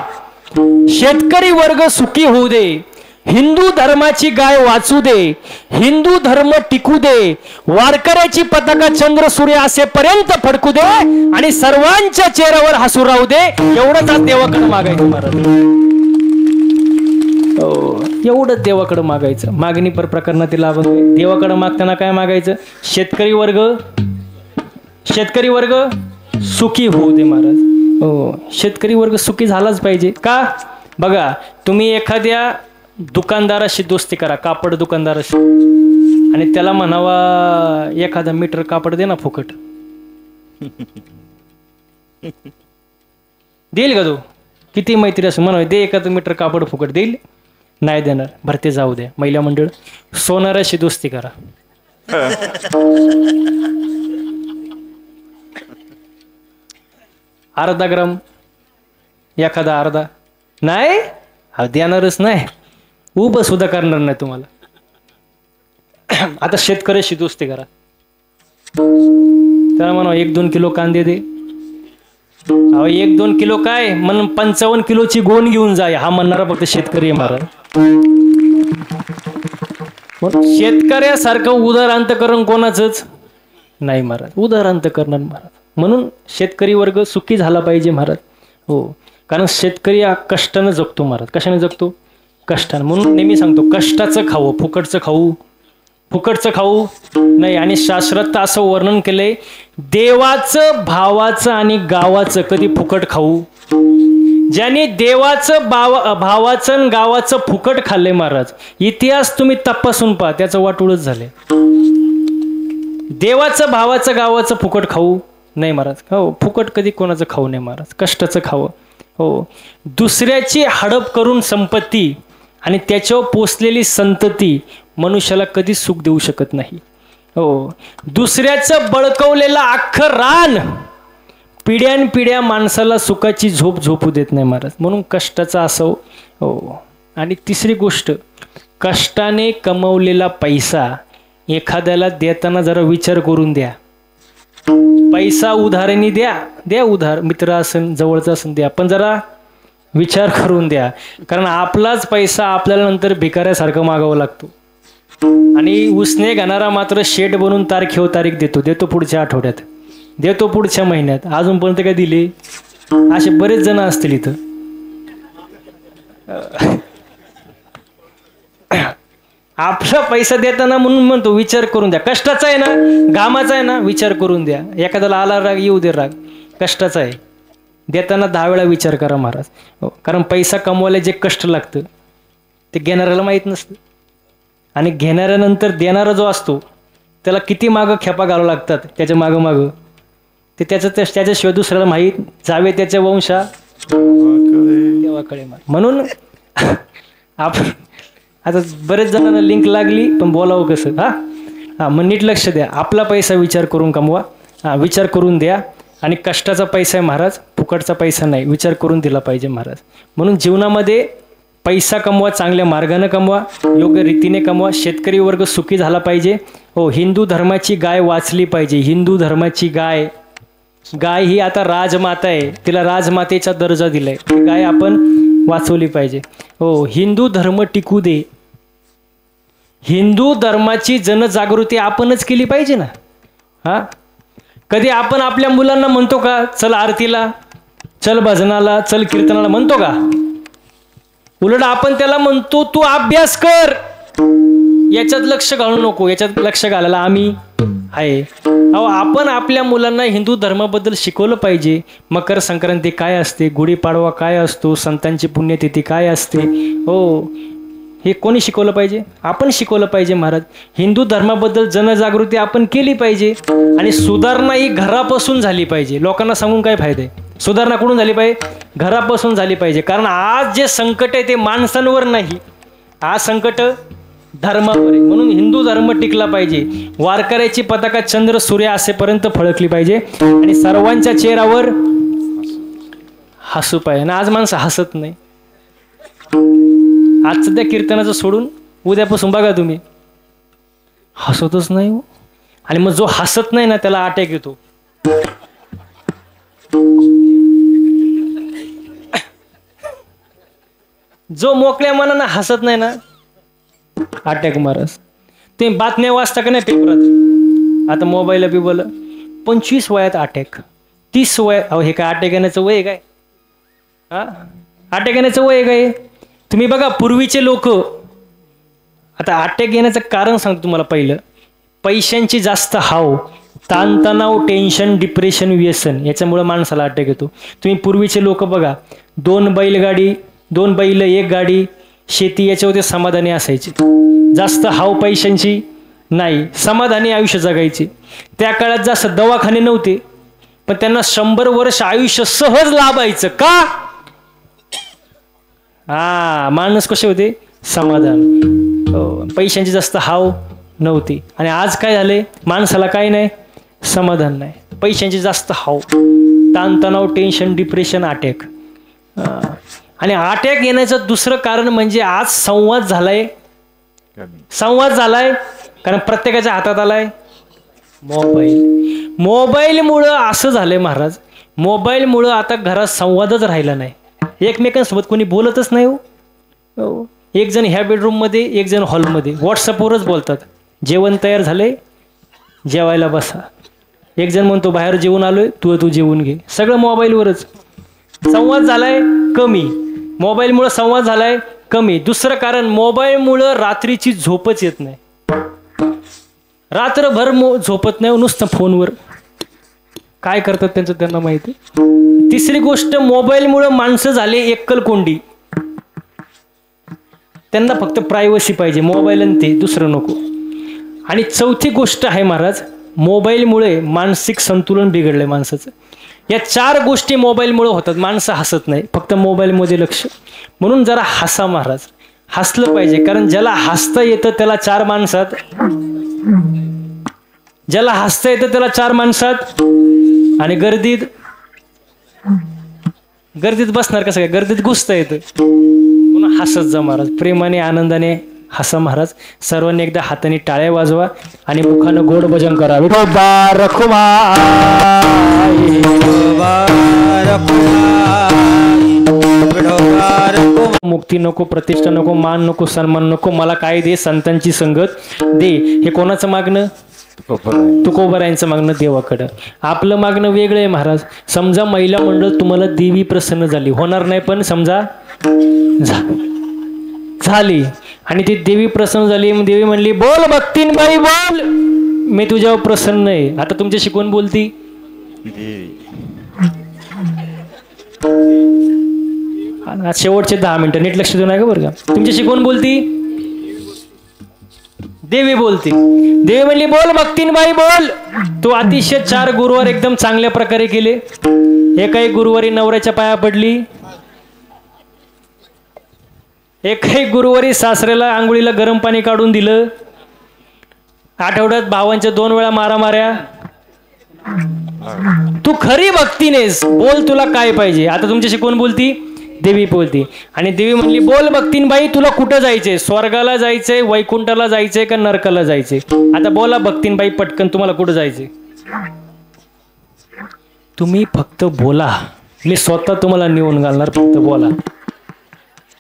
शेतकरी वर्ग सुखी होऊ दे, हिंदू धर्माची गाय वाचू दे, हिंदू धर्म टिकू दे, वारकऱ्याची पताका चंद्र सूर्य असेपर्यंत फडकू दे आणि सर्वांच्या चेहऱ्यावर हसू राहू दे. एवढंच आज देवाकडे मागायचं महाराज. एवढंच देवाकडे मागायचं. मागणी पर प्रकरणातील अभंग. देवाकडे मागताना काय मागायचं? शेतकरी वर्ग सुखी होऊ दे महाराज. हो, शेतकरी वर्ग सुखी झालाच पाहिजे. का? बघा, तुम्ही एखाद्या दुकानदाराशी दोस्ती करा, कापड दुकानदाराशी, आणि त्याला म्हणावा एखादा मीटर कापड दे ना फुकट, देईल का तो? किती मैत्री असं म्हणावे, दे एखादं मीटर कापड फुकट, देईल? नाही देणार. भरते जाऊ द्या. महिला मंडळ, सोनाराशी दोस्ती करा. अर्धा ग्राम एखादा अर्धा नाही, हा देणारच नाही, उभं सुद्धा करणार नाही तुम्हाला. आता शेतकऱ्याशी दोस्ती करा, त्याला म्हणा 1-2 किलो कांदे दे. 1-2 किलो काय म्हणून 55 किलोची गोण घेऊन जा, हा म्हणणारा फक्त शेतकरी आहे महाराज. शेतकऱ्यासारखं उदार अंतकरण कोणाचंच नाही महाराज, उदार अंतकरण महाराज. म्हणून शेतकरी वर्ग सुखी झाला पाहिजे महाराज. हो, कारण शेतकरी हा कष्टानं जगतो महाराज. कशाने जगतो? कष्टानं. म्हणून नेहमी सांगतो, कष्टाचं खाऊ, फुकटचं खाऊ नाही. आणि शास्त्रात असं वर्णन केलंय, देवाचं, भावाचं आणि गावाचं कधी फुकट खाऊ. ज्याने देवाचं, भावाचं आणि गावाचं फुकट खाल्ले महाराज, इतिहास तुम्ही तपासून पहा, त्याचं वाटोळच झाले. देवाचं, भावाचं, गावाचं फुकट खाऊ नाही महाराज. हो, फुकट कधी कोणाचं खाऊ नाही महाराज, कष्टाचं खावं. हो, दुसऱ्याची हडप करून संपत्ती आणि त्याच्यावर पोचलेली संतती मनुष्याला कधीच सुख देऊ शकत नाही. हो, दुसऱ्याचं बळकवलेलं अख्खं रान पिढ्यानपिढ्या माणसाला सुखाची झोप झोपू देत नाही महाराज. म्हणून कष्टाचं असावं. हो, आणि तिसरी गोष्ट, कष्टाने कमवलेला पैसा एखाद्याला देताना जरा विचार करून द्या. पैसा उधाराने द्या उधार, मित्र असेल, जवळचा असेल द्या, पण जरा विचार करून द्या. कारण आपलाच पैसा आपल्याला नंतर भिकाऱ्यासारखं मागावं लागतो. आणि उसने घेणारा मात्र शेट बनून तारीख देतो पुढच्या आठवड्यात, देतो पुढच्या महिन्यात, अजूनपर्यंत काय दिले? असे बरेच जण असतील इथं. आपला पैसा देताना म्हणून म्हणतो विचार करून द्या. कष्टाचा आहे ना, घामाचा आहे ना, विचार करून द्या. एखाद्याला आला राग येऊ दे, राग कष्टाचा आहे. देताना 10 वेळा विचार करा महाराज. कारण पैसा कमवायला जे कष्ट लागतं ते घेणाऱ्याला माहीत नसतं. आणि घेणाऱ्यानंतर देणारा जो असतो त्याला किती मागं खेपा घालावं लागतात त्याच्या मागं ते त्याच्याशिवाय दुसऱ्याला माहीत जावे त्याच्या वंशा देवाकडे. म्हणून आपण आता बरेच जणांना लिंक लागली, पण बोलावं कसं? हां, मग नीट लक्ष द्या. आपला पैसा विचार करून कमवा. हां, विचार करून द्या. आणि कष्टाचा पैसा आहे महाराज, फुकटचा पैसा नाही, विचार करून दिला पाहिजे महाराज. म्हणून जीवनामध्ये पैसा कमवा, चांगल्या मार्गाने कमवा, योग्य रीतीने कमवा. शेतकरी वर्ग सुखी झाला पाहिजे. हो, हिंदू धर्माची गाय वाचली पाहिजे. हिंदू धर्माची गाय ही आता राजमाता आहे, तिला राजमातेचा दर्जा दिलाय. गाय आपण वाचवली पाहिजे. हो, हिंदू धर्म टिकू दे. हिंदू धर्माची जनजागृती आपणच केली पाहिजे ना. हां, कधी आपण आपल्या मुलांना म्हणतो का चल आरतीला, चल भजनाला, चल कीर्तनाला म्हणतो का? उलट आपण त्याला म्हणतो तू अभ्यास कर, याच्यात लक्ष घालू नको. याच्यात लक्ष घालायला आम्ही आहे. अहो, आपण आपल्या मुलांना हिंदू धर्माबद्दल शिकवलं पाहिजे. मकर संक्रांती काय असते, गुढीपाडवा काय असतो, संतांची पुण्यतिथी काय असते. हो, हे कोणी शिकवलं पाहिजे? आपण शिकवलं पाहिजे महाराज. हिंदू धर्माबद्दल जनजागृती आपण केली पाहिजे. आणि सुधारणा ही घरापासून झाली पाहिजे. लोकांना सांगून काय फायदा आहे? सुधारणा कुठून झाली पाहिजे? घरापासून झाली पाहिजे. कारण आज जे संकट आहे ते माणसांवर नाही, आज संकट धर्मावर आहे. म्हणून हिंदू धर्म टिकला पाहिजे. वारकऱ्याची पताका चंद्र सूर्य असेपर्यंत फळकली पाहिजे आणि सर्वांच्या चेहऱ्यावर हसू पाहिजे. आणि आज माणसं हसत नाही. आज सध्या कीर्तनाचं सोडून उद्यापासून बघा तुम्ही, हसतच नाही. आणि मग जो हसत नाही ना त्याला अटॅक येतो. जो मोकळ्या मनानं हसत नाही ना, अटॅक महाराज. तुम्ही बातम्या वाचता का नाही पेपरात? आता मोबाईलला बी बोला, 25 वयात अटॅक, 30 वय. अहो, हे काय अटॅक येण्याचं वय काय? हा, अटॅक येण्याचं वय काय? तुम्ही बघा पूर्वीचे लोक, आता अटॅक येण्याचं कारण सांगतो तुम्हाला. पहिलं, पैशांची जास्त हाव, ताणतणाव, टेन्शन, डिप्रेशन, व्यसन, याच्यामुळे माणसाला अटॅक येतो. तुम्ही पूर्वीचे लोक बघा, 2 बैलगाडी, 2 बैल 1 गाडी, शेती, याच्यावरती समाधानी असायचे. जास्त हाव पैशांची नाही, समाधानी आयुष्य जगायचे. त्या काळात जास्त दवाखाने नव्हते, पण त्यांना 100 वर्ष आयुष्य सहज लाभायचं. का? हा, माणूस कसे होते? समाधान. पैशांची जास्त हाव नव्हती. आणि आज काय झाले? माणसाला काय नाही, समाधान नाही, पैशांची जास्त हाव, ताणतणाव, टेन्शन, डिप्रेशन, अटॅक. आणि अटॅक येण्याचं दुसरं कारण म्हणजे आज संवाद झालाय. संवाद झालाय कारण प्रत्येकाच्या हातात आलाय मोबाईल. मोबाईलमुळं असं झालंय महाराज, मोबाईलमुळं आता घरात संवादच राहिला नाही. एकमेकांसोबत कोणी बोलतच नाही. हो, एक जण ह्या बेडरूममध्ये, एक जण हॉलमध्ये, व्हॉट्सअपवरच बोलतात. जेवण तयार झालंय, जेवायला बसा. एक जण म्हणतो बाहेर जेवून आलोय, तू जेवून घे. सगळं मोबाईलवरच. संवाद झालाय कमी, मोबाईलमुळं संवाद झालाय कमी. दुसरं कारण, मोबाईलमुळं रात्रीची झोपच येत नाही. रात्रभर झोपत नाही, नुसतं फोनवर. काय करतात त्यांचं त्यांना माहिती. तिसरी गोष्ट, मोबाईलमुळं माणसं झाले एकलकोंडी. त्यांना फक्त प्रायव्हसी पाहिजे, मोबाईल आणि ते, दुसरं नको. आणि चौथी गोष्ट आहे महाराज, मोबाईलमुळे मानसिक संतुलन बिघडलंय माणसाचं. या 4 गोष्टी मोबाईलमुळे होतात. माणसं हसत नाही, फक्त मोबाईलमध्ये लक्ष. म्हणून जरा हसा महाराज, हसलं पाहिजे. कारण ज्याला हसता येतं त्याला 4 माणसात, ज्याला हसता येतं त्याला 4 माणसात. आणि गर्दीत बसणार कसं काय? गर्दीत घुसता येतं. म्हणून हसत जा महाराज, प्रेमाने आनंदाने हसा महाराज. सर्वांनी एकदा हाताने टाळ्या वाजवा आणि मुखानं गोड भजन करा. मुक्ती नको, प्रतिष्ठा नको, मान नको, सन्मान नको, मला काय दे, संतांची संगत दे. हे कोणाचं मागणं? तुकोबारायांचं मागणं देवाकडं. आपलं मागणं वेगळं आहे महाराज. समजा महिला मंडळ तुम्हाला देवी प्रसन्न झाली, होणार नाही पण समजा झाली, आणि ती देवी प्रसन्न झाली. देवी म्हणली बोल भक्तीनबाई बोल, मी तुझ्यावर प्रसन्न आहे. आता तुमच्याशी कोण बोलती? शेवटचे 10 मिनिटं नीट लक्ष देऊ नका बरं का. तुमच्याशी कोण बोलती? देवी बोलती. देवी म्हणली बोल भक्तीनबाई बोल. तो अतिशय 4 गुरुवार एकदम चांगल्या प्रकारे केले. एकाही गुरुवारी नवऱ्याच्या पाया पडली, एकही गुरुवारी सासऱ्याला आंघोळीला गरम पाणी काढून दिलं, आठवड्यात भावांच्या 2 वेळा मारामाऱ्या. तू खरी भक्तीनेस बोल, तुला काय पाहिजे. आता तुमच्याशी कोण बोलती? देवी बोलती. आणि देवी म्हणली, बोल भक्तीन बाई, तुला कुठं जायचंय? स्वर्गाला जायचंय, वैकुंठाला जायचंय का नरकाला जायचंय? आता बोला भक्तीन बाई पटकन, तुम्हाला कुठं जायचंय? तुम्ही फक्त बोला, मी स्वतः तुम्हाला नेऊन घालणार. फक्त बोला.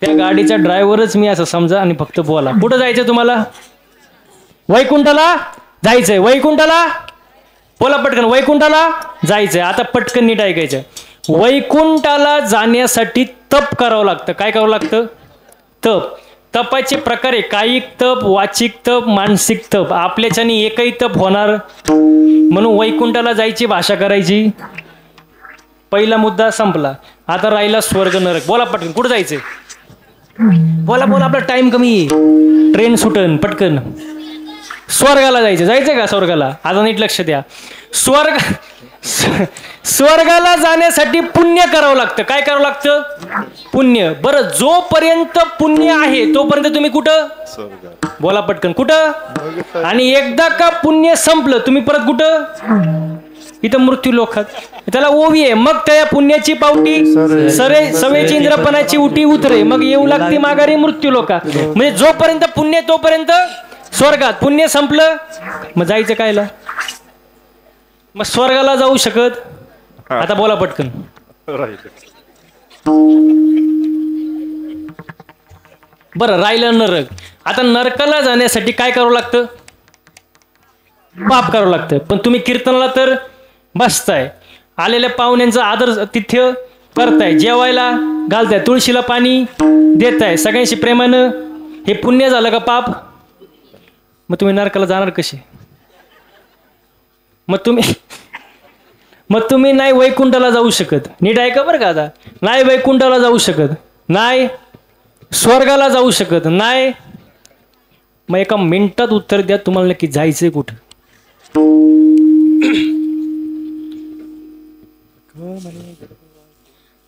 त्या गाडीचा ड्रायव्हरच मी असं समजा आणि फक्त बोला. कुठं जायचंय तुम्हाला? वैकुंठाला जायचंय. वैकुंठाला बोला पटकन, वैकुंठाला जायचंय. आता पटकन नीट ऐकायचं. वैकुंठाला जाण्यासाठी तप करावं लागतं. काय करावं लागतं? तप. तपाचे प्रकार आहे, कायिक तप, वाचिक तप, मानसिक तप. आपल्याच्यानी एकही तप होणार, म्हणून वैकुंठाला जायची भाषा करायची. पहिला मुद्दा संपला. आता राहिला स्वर्ग नरक. बोला पटकन, कुठं जायचंय? बोला बोला, आपला टाइम कमी आहे, ट्रेन सुटन पटकन. स्वर्गाला जायचं. जायचंय का स्वर्गाला? आता नीट लक्ष द्या. स्वर्गाला जाण्यासाठी पुण्य करावं लागतं. काय करावं लागतं? पुण्य. बरं, जोपर्यंत पुण्य आहे तोपर्यंत तुम्ही कुठं? बोला पटकन, कुठं? आणि एकदा का पुण्य संपलं तुम्ही परत कुठं? इथं मृत्यू लोकात. त्याला ओवी आहे. मग त्या पुण्याची पावटी सवेची इंद्रपणाची उटी उतरे, मग येऊ लागते माघारी मृत्यू लोका. म्हणजे जोपर्यंत पुण्य तोपर्यंत स्वर्गात. पुण्य संपलं मग जायचं कायला? मग स्वर्गाला जाऊ शकत. आता बोला पटकन. बरं, राहिलं नरक. आता नरकाला जाण्यासाठी काय करावं लागतं? पाप करावं लागतं. पण तुम्ही कीर्तनाला तर बसताय, आलेल्या पाहुण्यांचा आदर तिथ्य करताय, जेवायला घालताय, तुळशीला पाणी देताय, सगळ्यांशी प्रेमानं. हे पुण्य झालं का पाप? मग तुम्ही नरकाला जाणार कसे? मग तुम्ही नाही वैकुंठाला जाऊ शकत. नीट ऐका बरं का. आता नाही वैकुंठाला जाऊ शकत, नाही स्वर्गाला जाऊ शकत, नाही. मग एका मिनिटात उत्तर द्या, तुम्हाला नक्की जायचंय कुठं?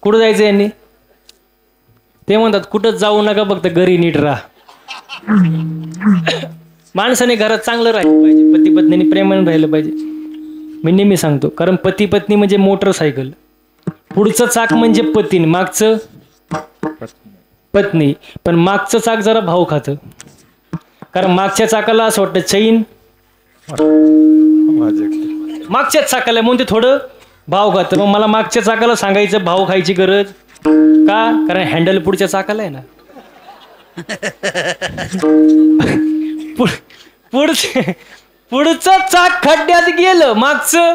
कुठं जायचं यांनी? ते म्हणतात कुठंच जाऊ नका, फक्त घरी नीट राहा. माणसाने घरात चांगलं राहिलं पाहिजे, पती पत्नीने प्रेमाने राहिलं पाहिजे. मी नेहमी सांगतो, कारण पती पत्नी म्हणजे मोटरसायकल. पुढचं चाक म्हणजे पतीन, मागचं पत्नी. पण मागचं चाक जरा भाव खातं, कारण मागच्या चाकाला असं वाटतं चैन, मागच्याच चाकाला म्हणून ते थोडं भाव खातं. मग मला मागच्या चाकाला सांगायचं भाव खायची गरज का? कारण हँडल पुढच्या चाकाला आहे ना. पुढचं चाक खड्ड्यात गेलं, मागचं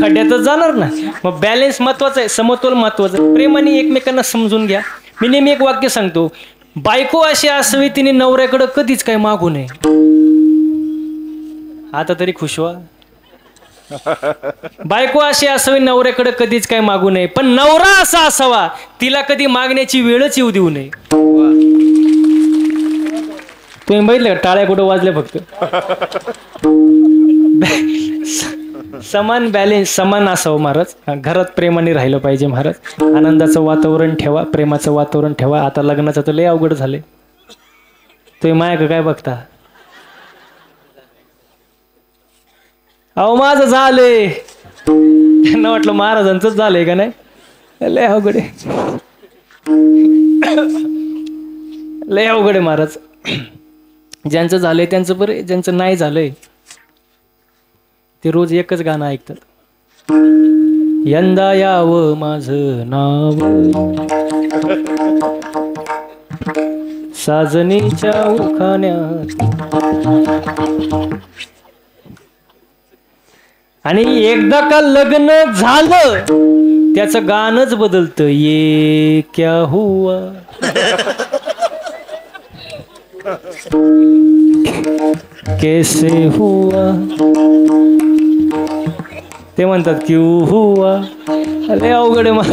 खड्ड्यातच जाणार ना. मग बॅलन्स महत्वाचा आहे, समतोल महत्वाचा आहे. प्रेमाने एकमेकांना समजून घ्या. मी नेहमी एक वाक्य सांगतो, बायको अशी असावी तिने नवऱ्याकडे कधीच काही मागू नये. आता तरी खुश व्हा. बायको अशी असावी नवऱ्याकडे कधीच काय मागू नये, पण नवरा असा असावा तिला कधी मागण्याची वेळच येऊ देऊ नये. तुम्ही बघितलं का टाळ्या कुठं वाजल्या? फक्त समान बॅलेन्स समान असावं महाराज. घरात प्रेमाने राहिलं पाहिजे महाराज. आनंदाचं वातावरण ठेवा, प्रेमाचं वातावरण ठेवा. आता लग्नाचं तर लय अवघड झालंय. तुम्ही माया काय बघता? अहो माझं झालंय, त्यांना वाटलं महाराजांचंच झालंय का नाही. लय अवघड आहे, लय अवघड आहे महाराज. ज्यांचं झालंय त्यांचं बरं, ज्यांचं नाही झालंय ते रोज एकच गाणं ऐकतात, यंदा यावं माझं नाव साजनीच्या उखाण्यात. आणि एकदा का लग्न झालं त्याचं गाणंच बदलतं, ये क्या हुआ कैसे हुआ. ते म्हणतात क्यों हुआ. अरे अवघड आहे.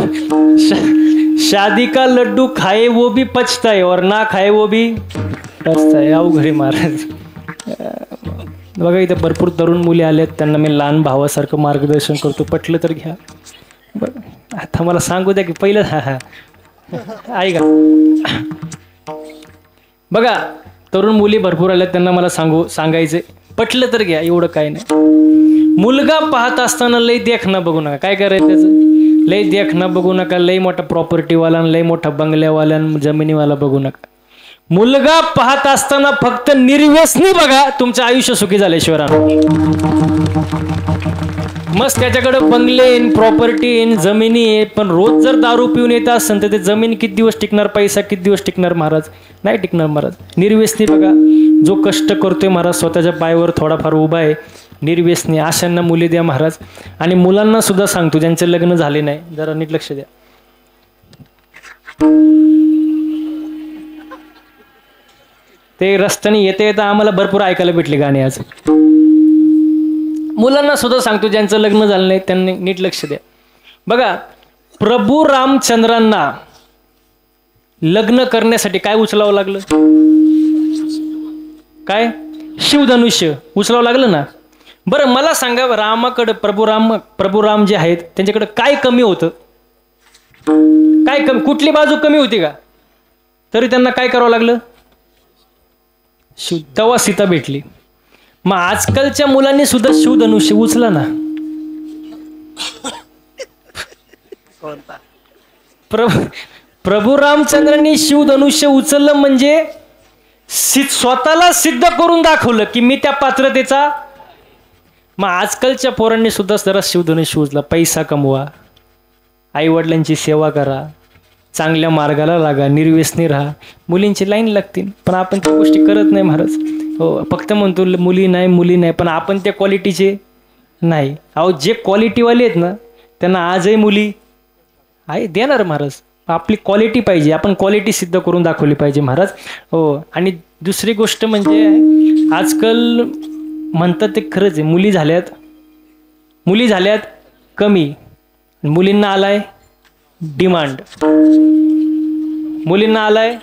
शादी का लड्डू खाए वो भी पचताय और ना खाए वो भी पचताय. अवघड आहे महाराज. बघा इथे भरपूर तरुण मुली आल्यात, त्यांना मी लहान भावासारखं मार्गदर्शन करतो, पटलं तर घ्या. बरं आता मला सांगू द्या की पहिलं ऐका बघा, तरुण मुली भरपूर आल्या, त्यांना मला सांगायचं पटलं तर घ्या, एवढं काय नाही. मुलगा पाहत असताना लई देखणं बघू नका. काय करायचं त्याचं? लई देखणं बघू नका. लई मोठा प्रॉपर्टीवाला, लई मोठा बंगल्यावाला, जमिनीवाला बघू नका. मुलगा पाहत असताना फक्त निर्व्यसनी बघा, तुमचं आयुष्य सुखी झाल्याशिवाय मस्त त्याच्याकडे बंगले, प्रॉपर्टी, जमिनी आहे, पण रोज जर दारू पिऊन येत असेल तर ते जमीन किती दिवस टिकणार, पैसा किती दिवस टिकणार महाराज? नाही टिकणार महाराज. निर्व्यसनी बघा, जो कष्ट करतोय महाराज, स्वतःच्या पायावर थोडाफार उभा आहे, निर्व्यसनी, अशांना मुली द्या महाराज. आणि मुलांना सुद्धा सांगतो ज्यांचे लग्न झाले नाही, जरा नीट लक्ष द्या. ते रस्त्याने येता येता आम्हाला भरपूर ऐकायला भेटले गाणे आज. मुलांना सुद्धा सांगतो ज्यांचं लग्न झालं नाही त्यांनी नीट लक्ष द्या. बघा, प्रभू रामचंद्रांना लग्न करण्यासाठी काय उचलावं लागलं? काय? शिवधनुष्य उचलावं लागलं ना. बरं मला सांगा, रामाकडे प्रभू राम जे आहेत त्यांच्याकडे काय कमी होतं? काय कमी? कुठली बाजू कमी होती का? तरी त्यांना काय करावं लागलं? तेव्हा सीता भेटली. मग आजकालच्या मुलांनी सुद्धा शिवधनुष्य उचला ना. प्रभू रामचंद्रांनी शिवधनुष्य उचललं म्हणजे स्वतःला सिद्ध करून दाखवलं की मी त्या पात्रतेचा. मग आजकालच्या पोरांनी सुद्धा जरा शिवधनुष्य उचला. पैसा कमवा, आई वडिलांची सेवा करा, चांगल्या मार्गाला लागा, निर्व्यसनी राहा. मुलींची लाईन लागतील, पण आपण त्या गोष्टी करत नाही महाराज. हो, फक्त म्हणतो मुली नाही, पण आपण त्या क्वालिटीचे नाही. अहो, जे क्वालिटीवाले आहेत ना त्यांना आजही मुली आहे देणार महाराज. आपली क्वालिटी पाहिजे, आपण क्वालिटी सिद्ध करून दाखवली पाहिजे महाराज. हो, आणि दुसरी गोष्ट म्हणजे आजकाल म्हणतात ते खरंच आहे, मुली झाल्यात कमी, मुलींना आलाय डिमांड. मुलींना आलाय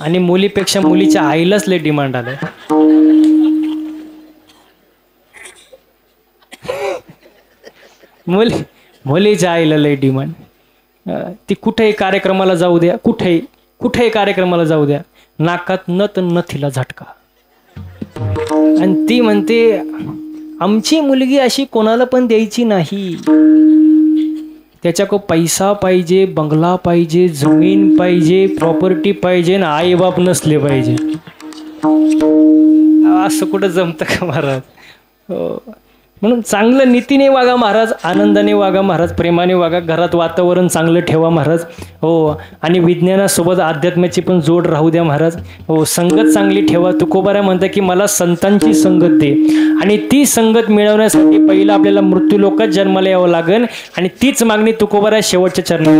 आणि मुलीपेक्षा मुलीच्या आईलाच लय डिमांड आलाय. मुलीच्या आईला लय डिमांड. ती कुठेही कार्यक्रमाला जाऊ द्या, कुठेही कार्यक्रमाला जाऊ द्या, नाकात नथ नथीला झटका. आणि ती म्हणते आमची मुलगी अशी कोणाला पण द्यायची नाही. त्याच्याकडं पैसा पाहिजे, बंगला पाहिजे, जमीन पाहिजे, प्रॉपर्टी पाहिजे, ना आई बाप नसले पाहिजे. असं कुठं जमतं का महाराज? हो, म्हणून चांगलं नीतीने वागा महाराज, आनंदाने वागा महाराज, प्रेमाने वागा, घरात वातावरण चांगलं ठेवा महाराज. हो, आणि विज्ञानासोबत अध्यात्माची पण जोड राहू द्या महाराज. हो, संगत चांगली ठेवा. तुकोबारा म्हणतात की मला संतांची संगत दे, आणि ती संगत मिळवण्यासाठी पहिलं आपल्याला मृत्यूलोकात जन्माला यावं लागेल, आणि तीच मागणी तुकोबारा शेवटच्या चरणी.